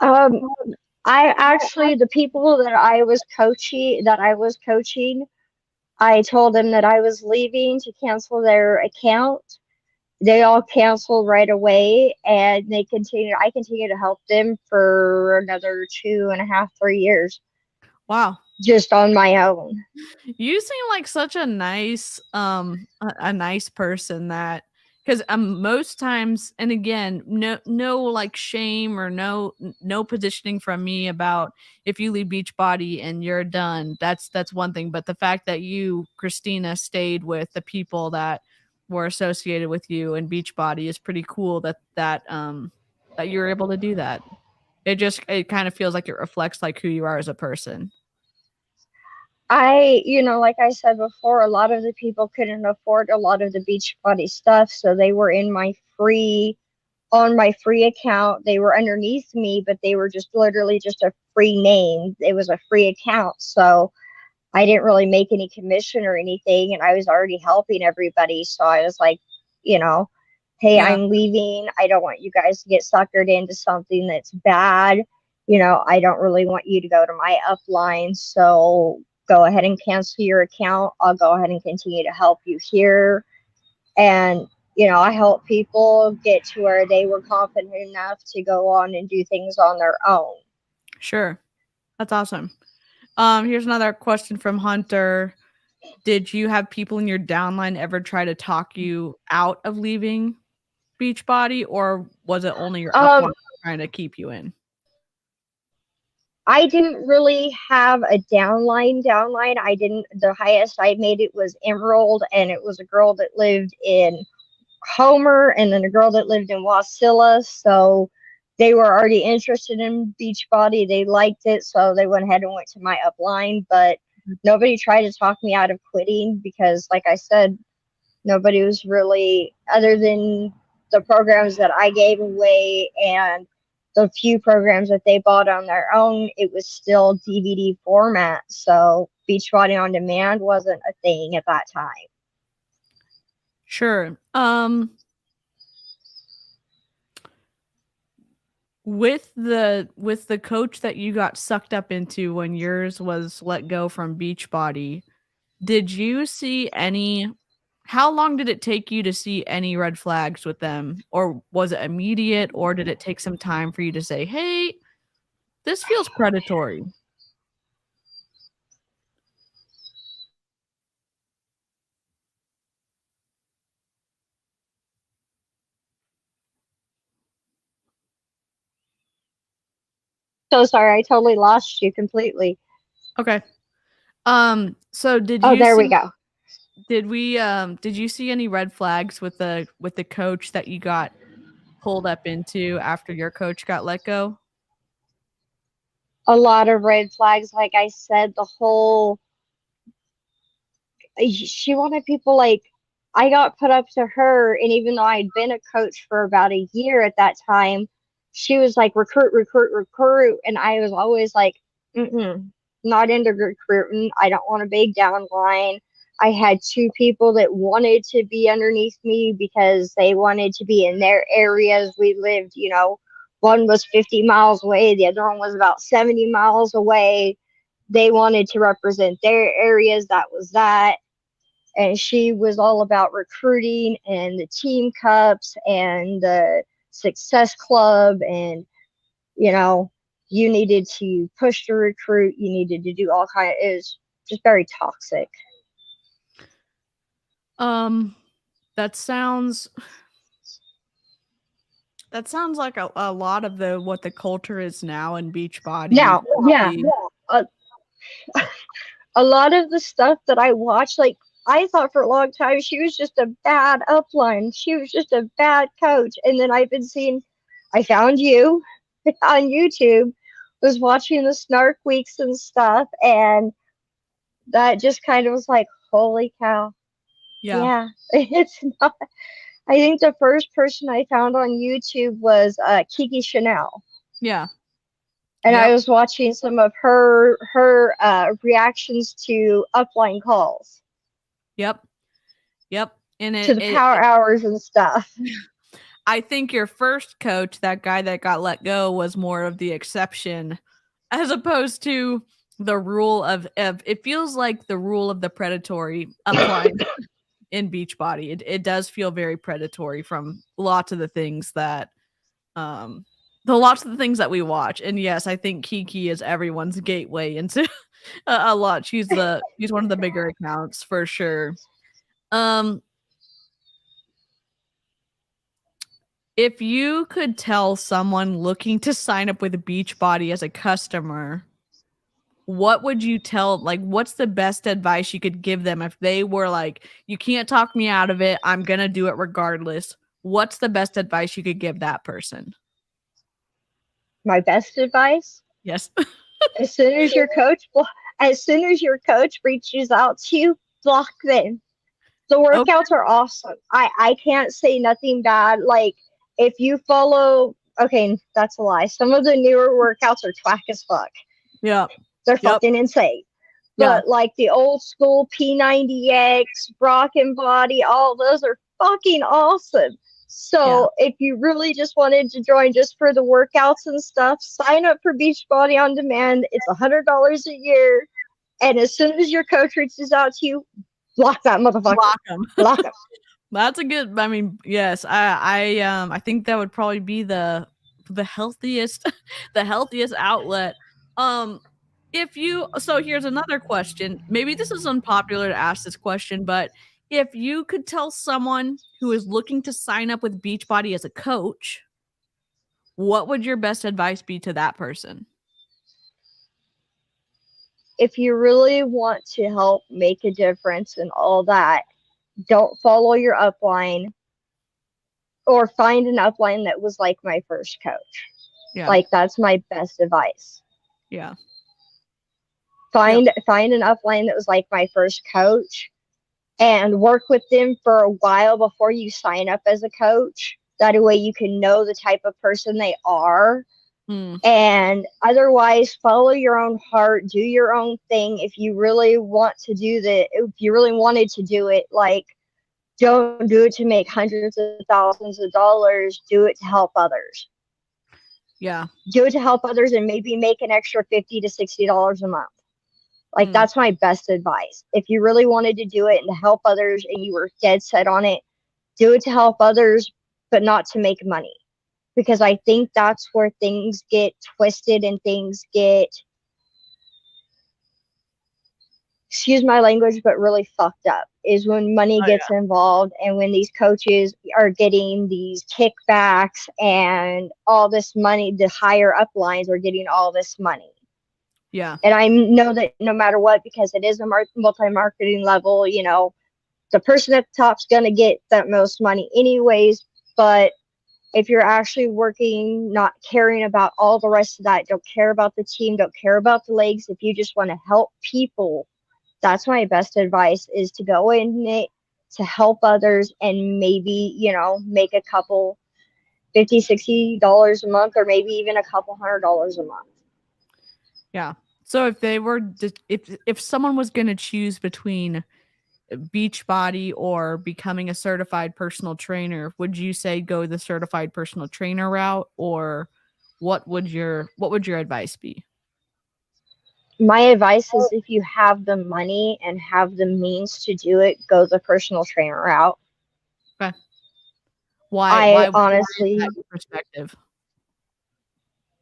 Um, I actually, the people that I was coaching, I told them that I was leaving to cancel their account. They all canceled right away, and I continued to help them for another 2.5, 3 years, Wow. just on my own. You seem like such a nice a nice person that because most times and again no like shame or no positioning from me about if you leave Beachbody and you're done, that's one thing, but the fact that you Christina stayed with the people that were associated with you and Beachbody is pretty cool that you're able to do that. It kind of feels like it reflects like who you are as a person. Like I said before, a lot of the people couldn't afford a lot of the Beachbody stuff, so they were on my free account. They were underneath me, but they were just literally just a free name. It was a free account, so I didn't really make any commission or anything, and I was already helping everybody. So I was like, you know, hey, Yeah, I'm leaving. I don't want you guys to get suckered into something that's bad. I don't really want you to go to my upline. So go ahead and cancel your account. I'll go ahead and continue to help you here. And, I help people get to where they were confident enough to go on and do things on their own. sure. That's awesome. Here's another question from Hunter. Did you have people in your downline ever try to talk you out of leaving Beachbody, or was it only your Um, upline trying to keep you in? I didn't really have a downline. I didn't, the highest I made it was Emerald, and it was a girl that lived in Homer and then a girl that lived in Wasilla. So they were already interested in Beachbody. They liked it. So they went ahead and went to my upline, but nobody tried to talk me out of quitting because, like I said, nobody was really, other than the programs that I gave away and the few programs that they bought on their own, it was still DVD format. So Beachbody on Demand wasn't a thing at that time. Sure. With the coach that you got sucked up into when yours was let go from Beachbody, did you see any how long did it take you to see any red flags with them? Or was it immediate, or did it take some time for you to say, "Hey, this feels predatory"? So sorry, I totally lost you completely. Okay. So Oh, there we go. did you see any red flags with the coach that you got pulled up into after your coach got let go? a lot of red flags. Like I said, the whole she wanted people like I got put up to her, and even though I'd been a coach for about a year at that time, she was like recruit, recruit, recruit, and I was always like, not into recruiting. I don't want a big downline. I had two people that wanted to be underneath me because they wanted to be in their areas. We lived, one was 50 miles away, the other one was about 70 miles away. They wanted to represent their areas. That was that. And she was all about recruiting and the team cups and the success club. And, you know, you needed to push to recruit. You needed to do all kind of, it was just very toxic. That sounds like a lot of what the culture is now in Beachbody. Now, yeah, a, a lot of the stuff that I watched, like, I thought for a long time she was just a bad upline. She was just a bad coach. And then I've been seeing, I found you on YouTube, was watching the Snark Weeks and stuff. And that just kind of was like, holy cow. Yeah, it's not. I think the first person I found on YouTube was Kiki Chanel. Yeah. And I was watching some of her reactions to upline calls. Yep. And to the power hours and stuff. I think your first coach, that guy that got let go, was more of the exception as opposed to the rule of it feels like the rule of the predatory upline in Beachbody. It does feel very predatory from lots of the things that we watch. And yes, I think Kiki is everyone's gateway into a lot. She's one of the bigger accounts for sure. If you could tell someone looking to sign up with Beachbody as a customer, what would you tell, like, what's the best advice you could give them if they were like, you can't talk me out of it, I'm going to do it regardless? What's the best advice you could give that person? My best advice? Yes. as soon as your coach reaches out to you, block them. The workouts are awesome. I can't say nothing bad. Like, if you follow, okay, that's a lie. Some of the newer workouts are twack as fuck. Yeah. They're fucking insane. But like the old school P90X, Brock and Body, all those are fucking awesome. So if you really just wanted to join just for the workouts and stuff, sign up for Beachbody on Demand. It's $100 a year. And as soon as your coach reaches out to you, block that motherfucker. Block him. That's a good, I mean, yes, I think that would probably be the healthiest, the healthiest outlet. So here's another question. Maybe this is unpopular to ask this question, but if you could tell someone who is looking to sign up with Beachbody as a coach, what would your best advice be to that person? If you really want to help make a difference and all that, don't follow your upline, or find an upline that was like my first coach. Yeah. Like, that's my best advice. Yeah. Find an upline that was like my first coach and work with them for a while before you sign up as a coach. That way you can know the type of person they are. And otherwise, follow your own heart, do your own thing. If you really want to do that, if you really wanted to do it, like, don't do it to make hundreds of thousands of dollars. Do it to help others. Yeah. Do it to help others and maybe make an extra $50 to $60 a month. Like, that's my best advice. If you really wanted to do it and to help others and you were dead set on it, do it to help others, but not to make money. Because I think that's where things get twisted and things get, excuse my language, but really fucked up, is when money gets involved and when these coaches are getting these kickbacks and all this money, the higher up lines are getting all this money. Yeah. And I know that no matter what, because it is a multi-marketing level, the person at the top's going to get that most money anyways. But if you're actually working, not caring about all the rest of that, don't care about the team, don't care about the legs, if you just want to help people, that's my best advice, is to go in it to help others and maybe, make a couple $50, $60 a month, or maybe even a couple $100 a month. Yeah. So if they were if someone was going to choose between Beachbody or becoming a certified personal trainer, would you say go the certified personal trainer route, or what would your advice be? My advice is, if you have the money and have the means to do it, go the personal trainer route. Okay. Why I is honestly, that your perspective?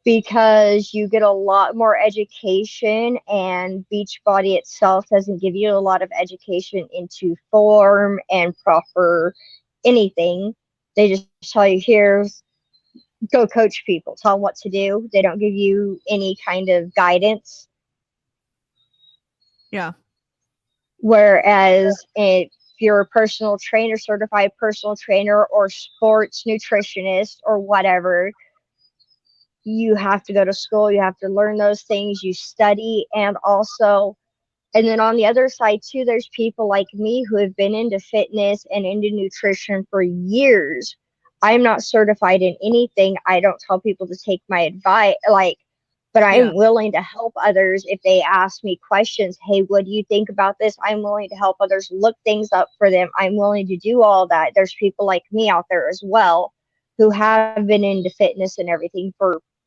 because you get a lot more education, and Beachbody itself doesn't give you a lot of education into form and proper anything. They just tell you, here's, go coach people, tell them what to do. They don't give you any kind of guidance. Yeah. Whereas if you're a personal trainer, certified personal trainer, or sports nutritionist, or whatever, you have to go to school, you have to learn those things, you study, and then on the other side too, there's people like me who have been into fitness and into nutrition for years. I'm not certified in anything. I don't tell people to take my advice, but Yeah. I'm willing to help others if they ask me questions. Hey, what do you think about this? I'm willing to help others look things up for them. I'm willing to do all that. There's people like me out there as well who have been into fitness and everything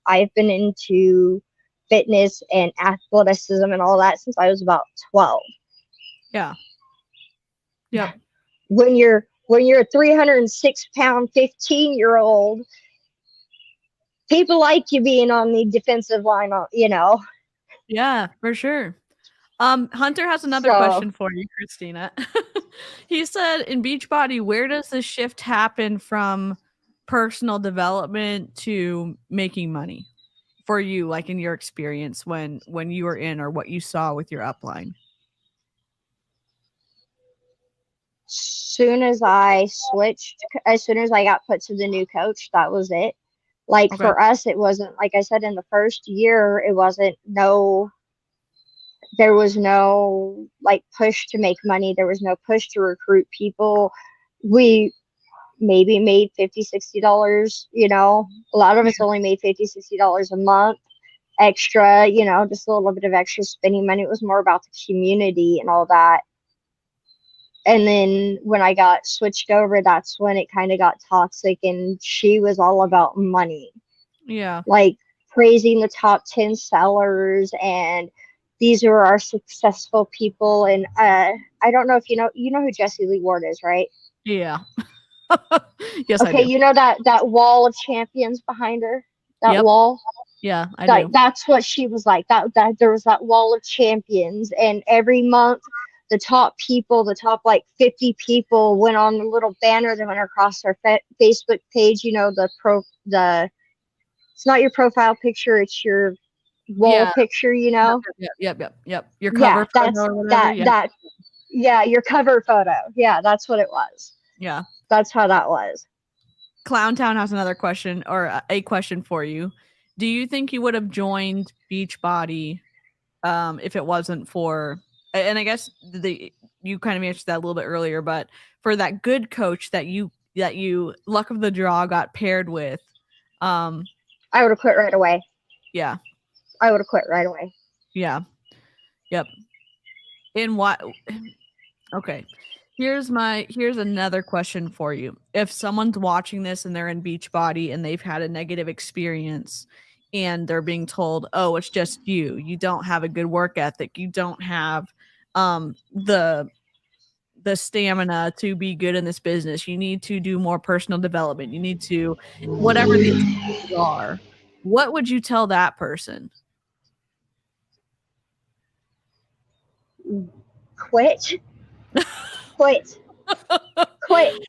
I've been into fitness and athleticism and all that since I was about 12. Yeah. Yep. When you're a 306-pound 15-year-old, people like you being on the defensive line. Yeah, for sure. Hunter has another So question for you, Christina. He said, in Beachbody, where does the shift happen from personal development to making money for you, like in your experience when you were in, or what you saw with your upline? as soon as I got put to the new coach, that was it. Like Okay. for us, it wasn't, like I said, in the first year, there was no like push to make money. There was no push to recruit people. We maybe made $50, $60, a lot of us only made $50, $60 a month extra, just a little bit of extra spending money. It was more about the community and all that. And then when I got switched over, that's when it kind of got toxic, and she was all about money, Yeah. like praising the top 10 sellers, and these are our successful people. And I don't know if you know who Jessie Lee Ward is, right? Yeah. Yes, I Okay, do. you know that wall of champions behind her, that Yep. wall. Yeah, I Like do. that's what she was like. That there was that wall of champions, and every month the top people, the top like 50 people, went on the little banner that went across their Facebook page. The it's not your profile picture, it's your wall Yeah. picture. Yep, yep, yep, yep, yep. Your Yeah, cover photo or whatever. Yeah. yeah, your cover photo. Yeah, that's what it was. Yeah. That's how that was. Clowntown has another question, or a question for you. Do you think you would have joined Beachbody if it wasn't for, and I guess you kind of answered that a little bit earlier, but for that good coach that you luck of the draw got paired with? I would have quit right away. Yeah. I would have quit right away. Yeah. Yep. In what? Okay. Here's another question for you. If someone's watching this and they're in Beachbody and they've had a negative experience and they're being told, "Oh, it's just you. You don't have a good work ethic. You don't have the stamina to be good in this business. You need to do more personal development. You need to whatever the excuses are." What would you tell that person? Quit. Quit. Quit.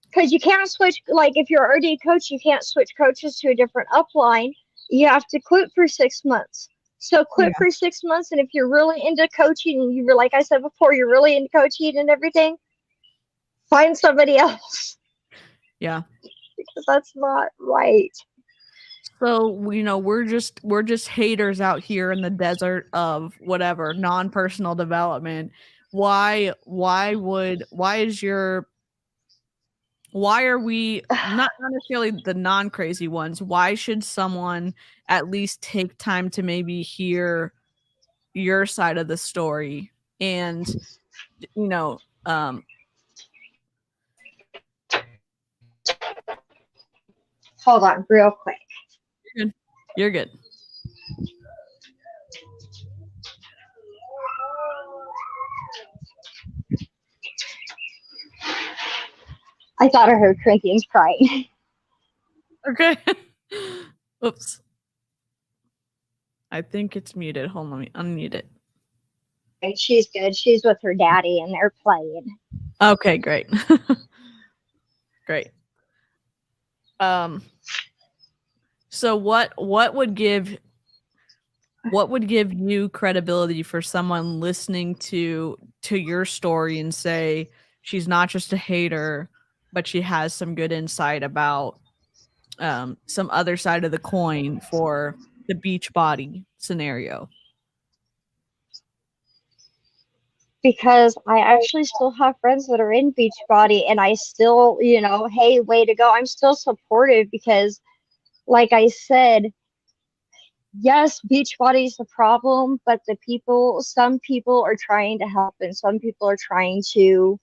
Because you can't switch, like if you're already a coach, you can't switch coaches to a different upline. You have to quit for 6 months. So quit Yeah. for 6 months, and if you're really into coaching, and you were, like I said before, you're really into coaching and everything, find somebody else. Yeah. because that's not right. So, we're just haters out here in the desert of whatever, non-personal development. Why are we not necessarily the non-crazy ones? Why should someone at least take time to maybe hear your side of the story and, you know, Hold on, real quick. you're good. You're good. I thought I heard Corinthians crying. Okay. Oops. I think it's muted. Hold on, let me unmute it. She's good. She's with her daddy and they're playing. Okay, great. Great. So what would give you credibility for someone listening to your story and say she's not just a hater, but she has some good insight about some other side of the coin for the Beachbody scenario? Because I actually still have friends that are in Beachbody and I still, hey, way to go. I'm still supportive because, like I said, yes, Beachbody is the problem, but some people are trying to help and some people are trying to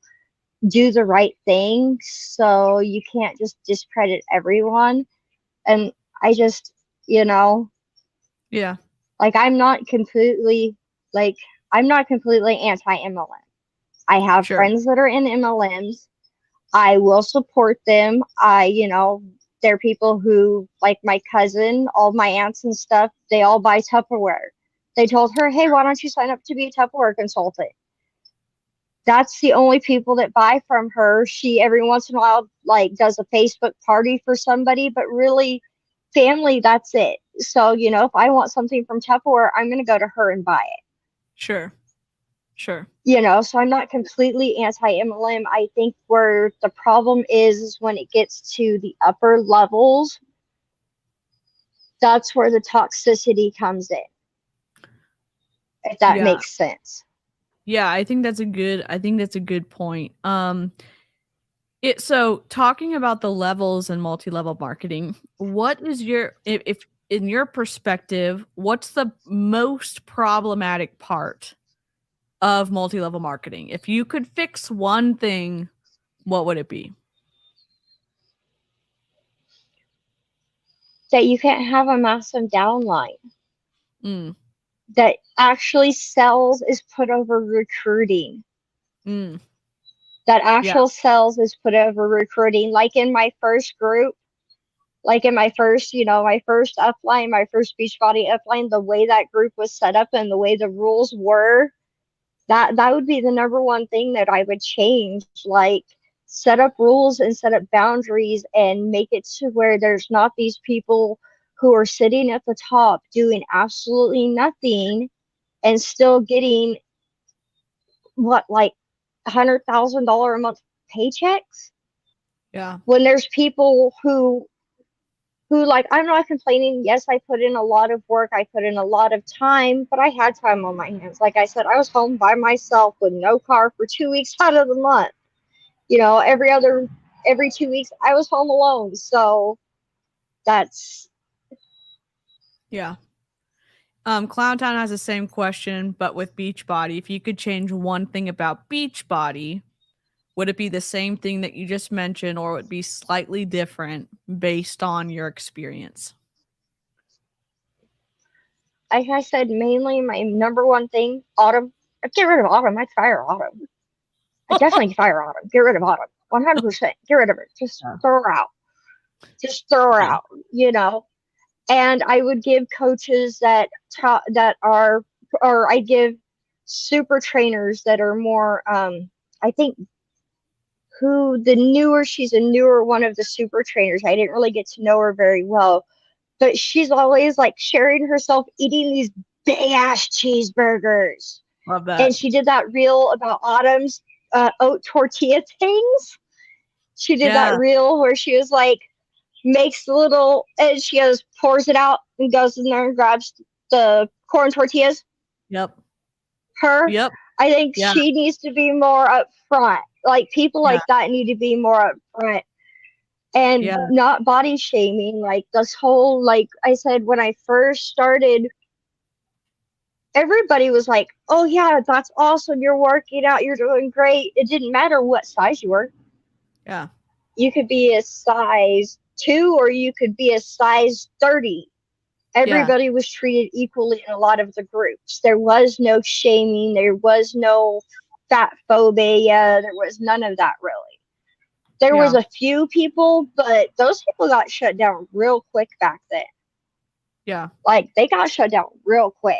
do the right thing. So you can't just discredit everyone. And I just, Yeah. like I'm not completely anti MLM. I have Sure. friends that are in MLMs. I will support them. They're people who, like my cousin, all my aunts and stuff, they all buy Tupperware. They told her, hey, why don't you sign up to be a Tupperware consultant? That's the only people that buy from her. She every once in a while like does a Facebook party for somebody, but really family, that's it. So, if I want something from Tupperware, I'm going to go to her and buy it. Sure. So I'm not completely anti-MLM. I think where the problem is when it gets to the upper levels, that's where the toxicity comes in. If that makes sense. Yeah, I think that's a good point. So talking about the levels and multi-level marketing, what is if in your perspective, what's the most problematic part of multi-level marketing? If you could fix one thing, what would it be? That you can't have a massive downline. Mm. That actually sales is put over recruiting. Mm. That actual sales is put over recruiting. Like in my first group, like in my first, my first upline, my first Beachbody upline, the way that group was set up and the way the rules were, that would be the number one thing that I would change. Like set up rules and set up boundaries and make it to where there's not these people who are sitting at the top doing absolutely nothing and still getting like $100,000 a month paychecks. Yeah. When there's people who like, I'm not complaining. Yes, I put in a lot of work. I put in a lot of time, but I had time on my hands. Like I said, I was home by myself with no car for 2 weeks out of the month. Every 2 weeks I was home alone. So that's. Yeah. Clowntown has the same question, but with Beachbody. If you could change one thing about Beachbody, would it be the same thing that you just mentioned, or would it be slightly different based on your experience? Like I said, mainly my number one thing, Autumn. Get rid of Autumn. I'd fire Autumn. I definitely fire Autumn. Get rid of Autumn. 100%. Get rid of her. Just throw her out. Just throw her out. And I would give coaches that are, or I give super trainers that are more, I think she's a newer one of the super trainers. I didn't really get to know her very well, but she's always like sharing herself eating these big ass cheeseburgers. Love that. And she did that reel about Autumn's oat tortilla things. She did that reel where she was like, makes the little, and she goes, pours it out and goes in there and grabs the corn tortillas. Yep. Her, Yep. I think Yeah. she needs to be more upfront. Like people Yeah. like that need to be more upfront and Yeah. not body shaming. Like this whole, like I said, when I first started, everybody was like, "Oh yeah, that's awesome. You're working out. You're doing great." It didn't matter what size you were. Yeah. You could be a size 2 or you could be a size 30. Yeah. Everybody was treated equally in a lot of the groups. There was no shaming. There was no fat phobia. There was none of that really. There was Yeah. a few people, but those people got shut down real quick back then. Yeah. Like they got shut down real quick.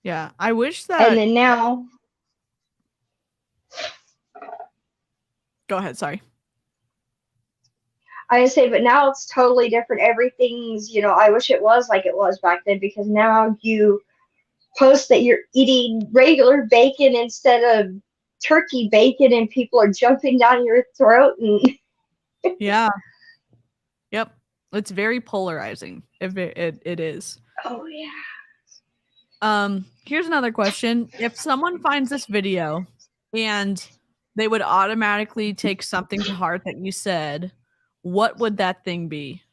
Yeah. I wish And that. then now, Go ahead. Sorry. I say, but now it's totally different. Everything's, I wish it was like it was back then because now you post that you're eating regular bacon instead of turkey bacon and people are jumping down your throat and Yeah. Yep. It's very polarizing. It is. oh yeah. Here's another question. If someone finds this video and they would automatically take something to heart that you said, what would that thing be?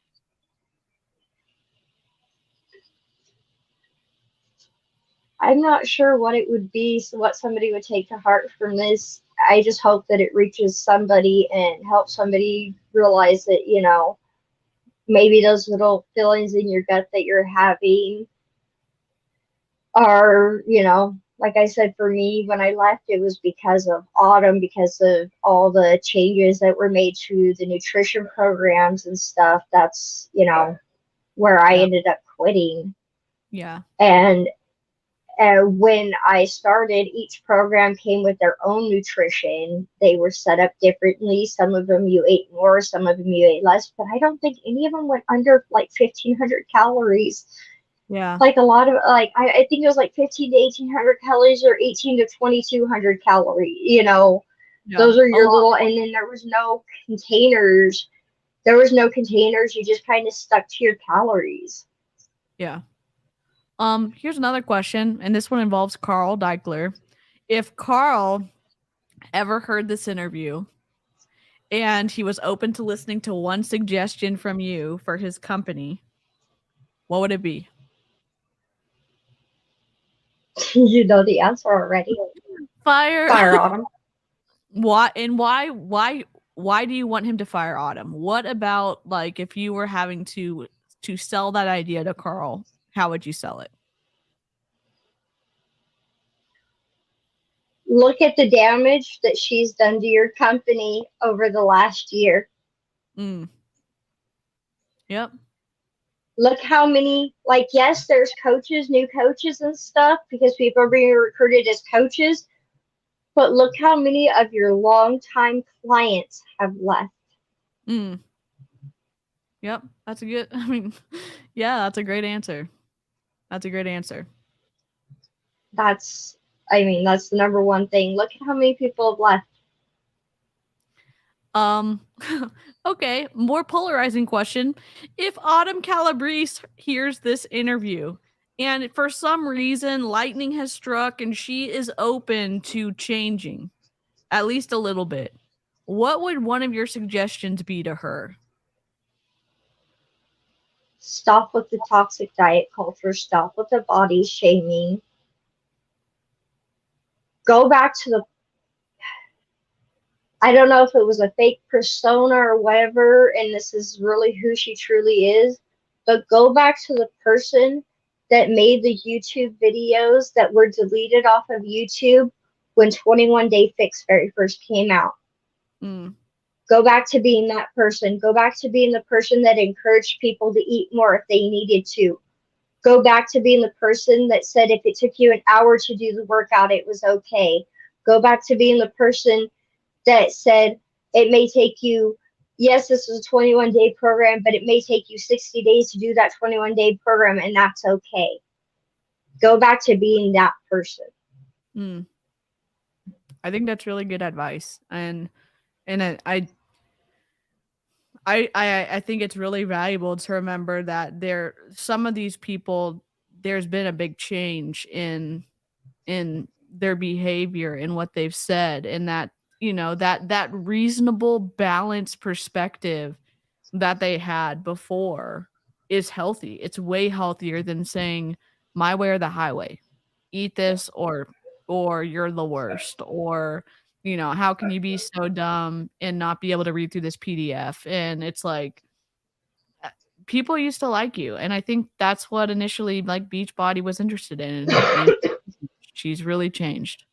I'm not sure what it would be, so what somebody would take to heart from this. I just hope that it reaches somebody and helps somebody realize that, maybe those little feelings in your gut that you're having are, like I said, for me, when I left, it was because of autumn, because of all the changes that were made to the nutrition programs and stuff. That's, where I Yeah. ended up quitting. Yeah. And when I started, each program came with their own nutrition. They were set up differently. Some of them you ate more, some of them you ate less, but I don't think any of them went under like 1,500 calories. Yeah. Like a lot of like I think it was like 15 to 1,800 calories or 18 to 2,200 calories. Yeah. Those are A your lot. little, and then there was no containers. There was no containers. You just kind of stuck to your calories. Yeah. Here's another question, and this one involves Carl Deichler. If Carl ever heard this interview and he was open to listening to one suggestion from you for his company, what would it be? You know the answer already. Fire. Fire Autumn. Why do you want him to fire Autumn? What about like if you were having to sell that idea to Carl, how would you sell it? Look at the damage that she's done to your company over the last year. Mm. Yep. Look how many, like, yes, there's coaches, new coaches and stuff because people are being recruited as coaches, but look how many of your longtime clients have left. Mm. Yep. That's a good I mean, yeah, that's a great answer. That's a great answer. That's, I mean, that's the number one thing. Look at how many people have left. Um, okay, more polarizing question. If Autumn Calabrese hears this interview and for some reason lightning has struck and she is open to changing at least a little bit, what would one of your suggestions be to her? Stop with the toxic diet culture. Stop with the body shaming. Go back to the, I don't know if it was a fake persona or whatever, and this is really who she truly is, but go back to the person that made the YouTube videos that were deleted off of YouTube when 21 Day Fix very first came out. Mm. Go back to being that person. Go back to being the person that encouraged people to eat more if they needed to. Go back to being the person that said if it took you an hour to do the workout, it was okay. Go back to being the person that said it may take you, yes, this is a 21-day program, but it may take you 60 days to do that 21-day program, and that's okay. Go back to being that person. Mm. I think that's really good advice, and I think it's really valuable to remember that some of these people, there's been a big change in their behavior and what they've said, and that, that reasonable balanced perspective that they had before is healthy. It's way healthier than saying my way or the highway. Eat this or you're the worst, or how can you be so dumb and not be able to read through this PDF? And it's like, people used to like you, and I think that's what initially, like, Beachbody was interested in, and she's really changed.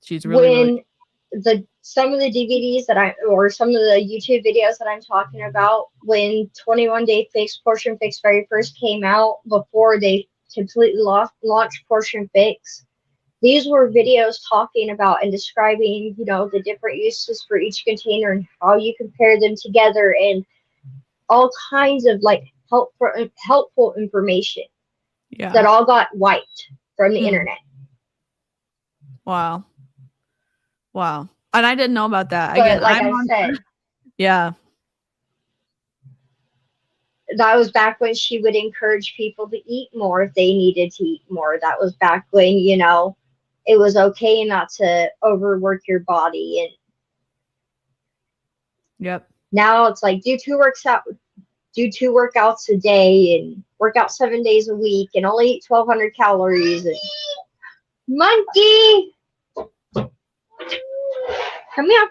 She's really, really. When some of the DVDs or some of the YouTube videos that I'm talking about, when 21 Day Fix, Portion Fix very first came out, before they completely launched Portion Fix, these were videos talking about and describing, the different uses for each container and how you compare them together, and all kinds of like helpful information that all got wiped from the internet. Wow. And I didn't know about that. But Again, like I said, yeah, that was back when she would encourage people to eat more if they needed to eat more. That was back when, it was okay not to overwork your body. And yep. Now it's like, do two workouts a day and work out 7 days a week and only eat 1,200 calories. And monkey, come here.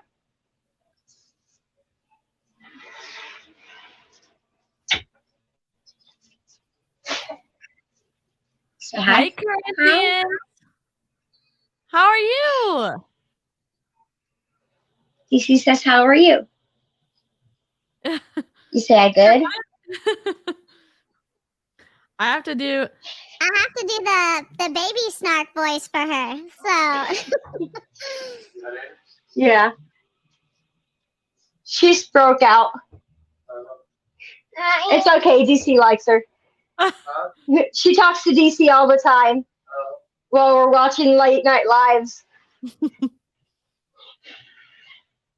Hi, Corinthian. How are you? DC says, how are you? You say I good? I have to do the baby snark voice for her. So yeah. She's broke out. It's okay. DC likes her. She talks to DC all the time while we're watching late night lives.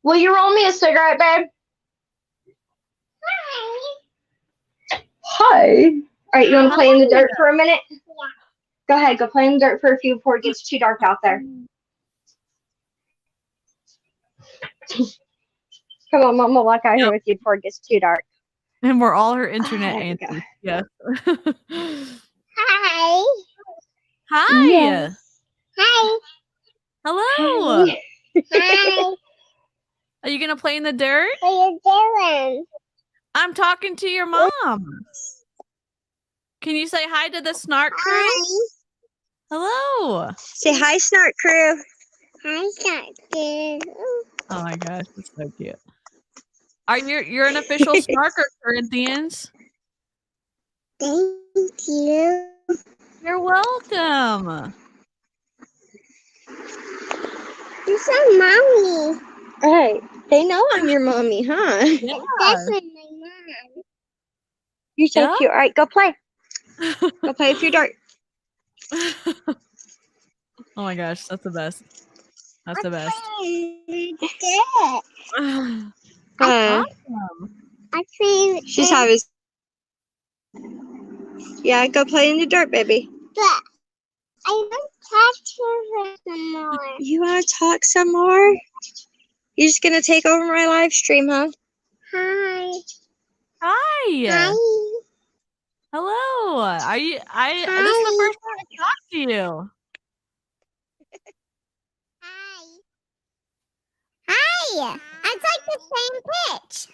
Will you roll me a cigarette, babe? Hi. All right, you want to play in the dirt for a minute? Yeah. Go ahead. Go play in the dirt for a few before it gets too dark out there. Come on, Mom. We'll walk out here with you before it gets too dark. And we're all her internet aunties. Yes. Hi. Hi. Yes. Hi. Hello. Hi. Are you going to play in the dirt? What are you doing? I'm talking to your mom. Can you say hi to the Snark crew? Hi. Hello. Say hi, Snark crew. Hi, Snark crew. Oh my gosh, that's so cute. You're an official Snarker, Corinthians. Thank you. You're welcome. You said mommy. Hey, they know I'm your mommy, huh? Yeah. That's my mom. You're so cute. All right, go play. Go play with your dirt. Oh my gosh, that's the best. That's the best. Awesome. She's having. Yeah, go play in the dirt, baby. But I want to talk to her some more. You want to talk some more? You're just gonna take over my live stream, huh? Hi. Hi. Hi. Hello. This is the Hi. first time I talked to you. Hi. Hi. It's like the same pitch.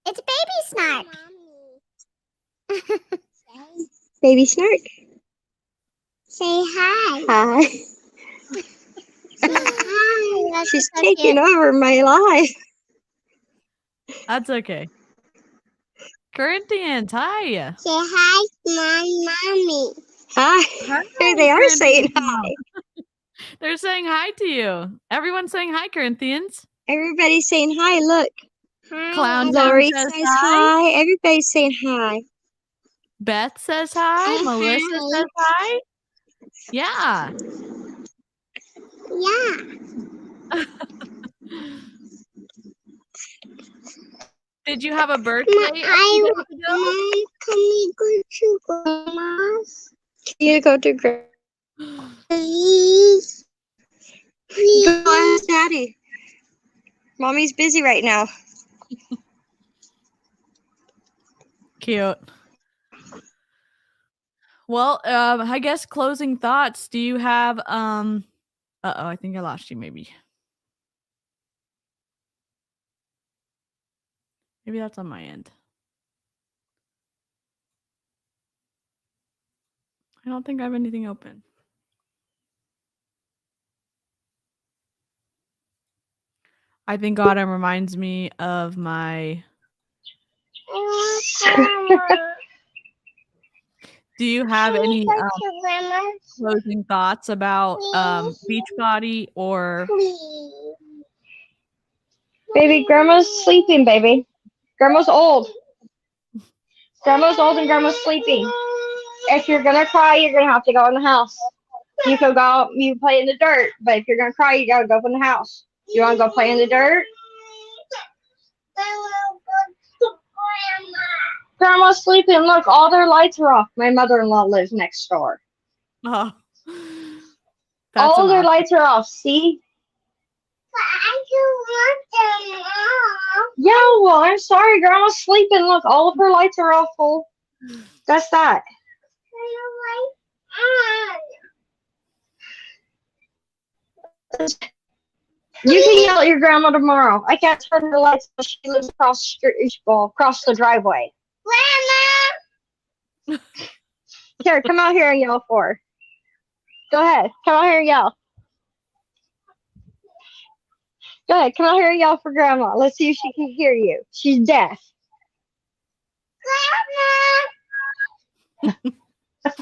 It's Baby Snark. Baby Snark. Say hi. Hi. Say hi. She's taking over my life. That's okay. Corinthians, hi. Say hi, mommy. Hi. Here they are saying hi. They're saying hi to you. Everyone's saying hi, Corinthians. Everybody's saying hi. Look. Hi. Clown Lori says says hi. Everybody's saying hi. Beth says hi. Say Melissa hi. says hi. Yeah. Yeah. Did you have a birthday? Mom, can we go to Grandma's? You go to Grandma. Please. Please. Go ask Daddy. Mommy's busy right now. Cute. Well, I guess closing thoughts. Do you have uh-oh, I think I lost you maybe. Maybe that's on my end. I don't think I have anything open. I think Autumn reminds me of my. Do you have any closing thoughts about Beachbody or? Baby, Grandma's sleeping, baby. Grandma's old. Grandma's old and Grandma's sleeping. If you're gonna cry, you're gonna have to go in the house. You can go out, you play in the dirt, but if you're gonna cry, you gotta go in the house. You wanna go play in the dirt? Grandma's sleeping. Look, all their lights are off. My mother-in-law lives next door. Oh, all their lights are off. See? I don't want them off. Yeah, well, I'm sorry. Grandma's sleeping. Look, all of her lights are off full. That's that. You can yell at your grandma tomorrow. I can't turn her lights on. She lives across the street, well, across the driveway. Grandma! Here, come out here and yell for her. Go ahead. Come out here and yell. Go ahead. Come out here and yell for Grandma. Let's see if she can hear you. She's deaf. Grandma! Grandma!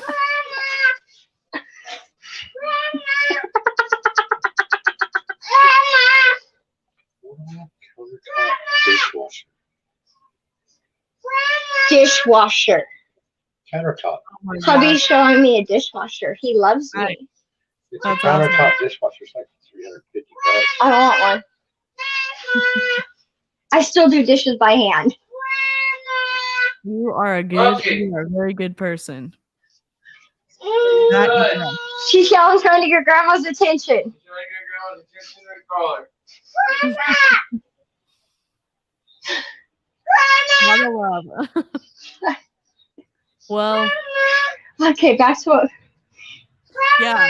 Dishwasher. Dishwasher. Countertop. my Hubby's gosh. showing me a dishwasher. He loves me. Right. It's a That's countertop awesome. dishwasher. It's like $350. I don't want one. I still do dishes by hand. You are a very good person. That is right. She's yelling, trying to get Grandma's attention. Lot of love. Well, Okay, back to what. yeah.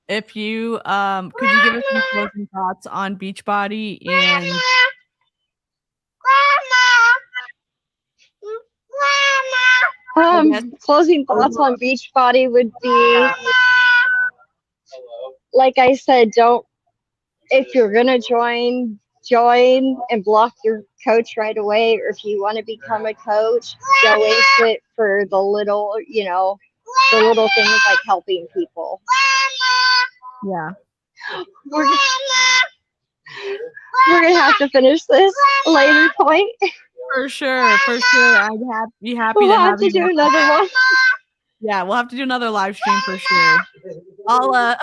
If you could you give us some closing thoughts on Beachbody and Closing thoughts on Beachbody would be, like I said, don't, if you're gonna join and block your coach right away, or if you want to become a coach, go into it for the little, the little things like helping people. yeah. We're gonna have to finish this later point. For sure. I'd be happy We'll to have have to you. do another one. Yeah, we'll have to do another live stream for sure. I'll Alright.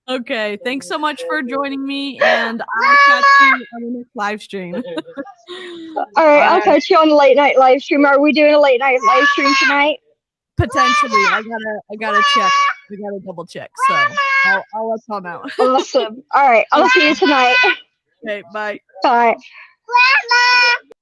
okay. Thanks so much for joining me, and I'll catch you on the next live stream. Alright, I'll catch you on the late night live stream. Are we doing a late night live stream tonight? Potentially, I gotta check. I gotta double check. So I'll let y'all know. Awesome. Alright, I'll see you tonight. Okay, bye. Bye. Grandma!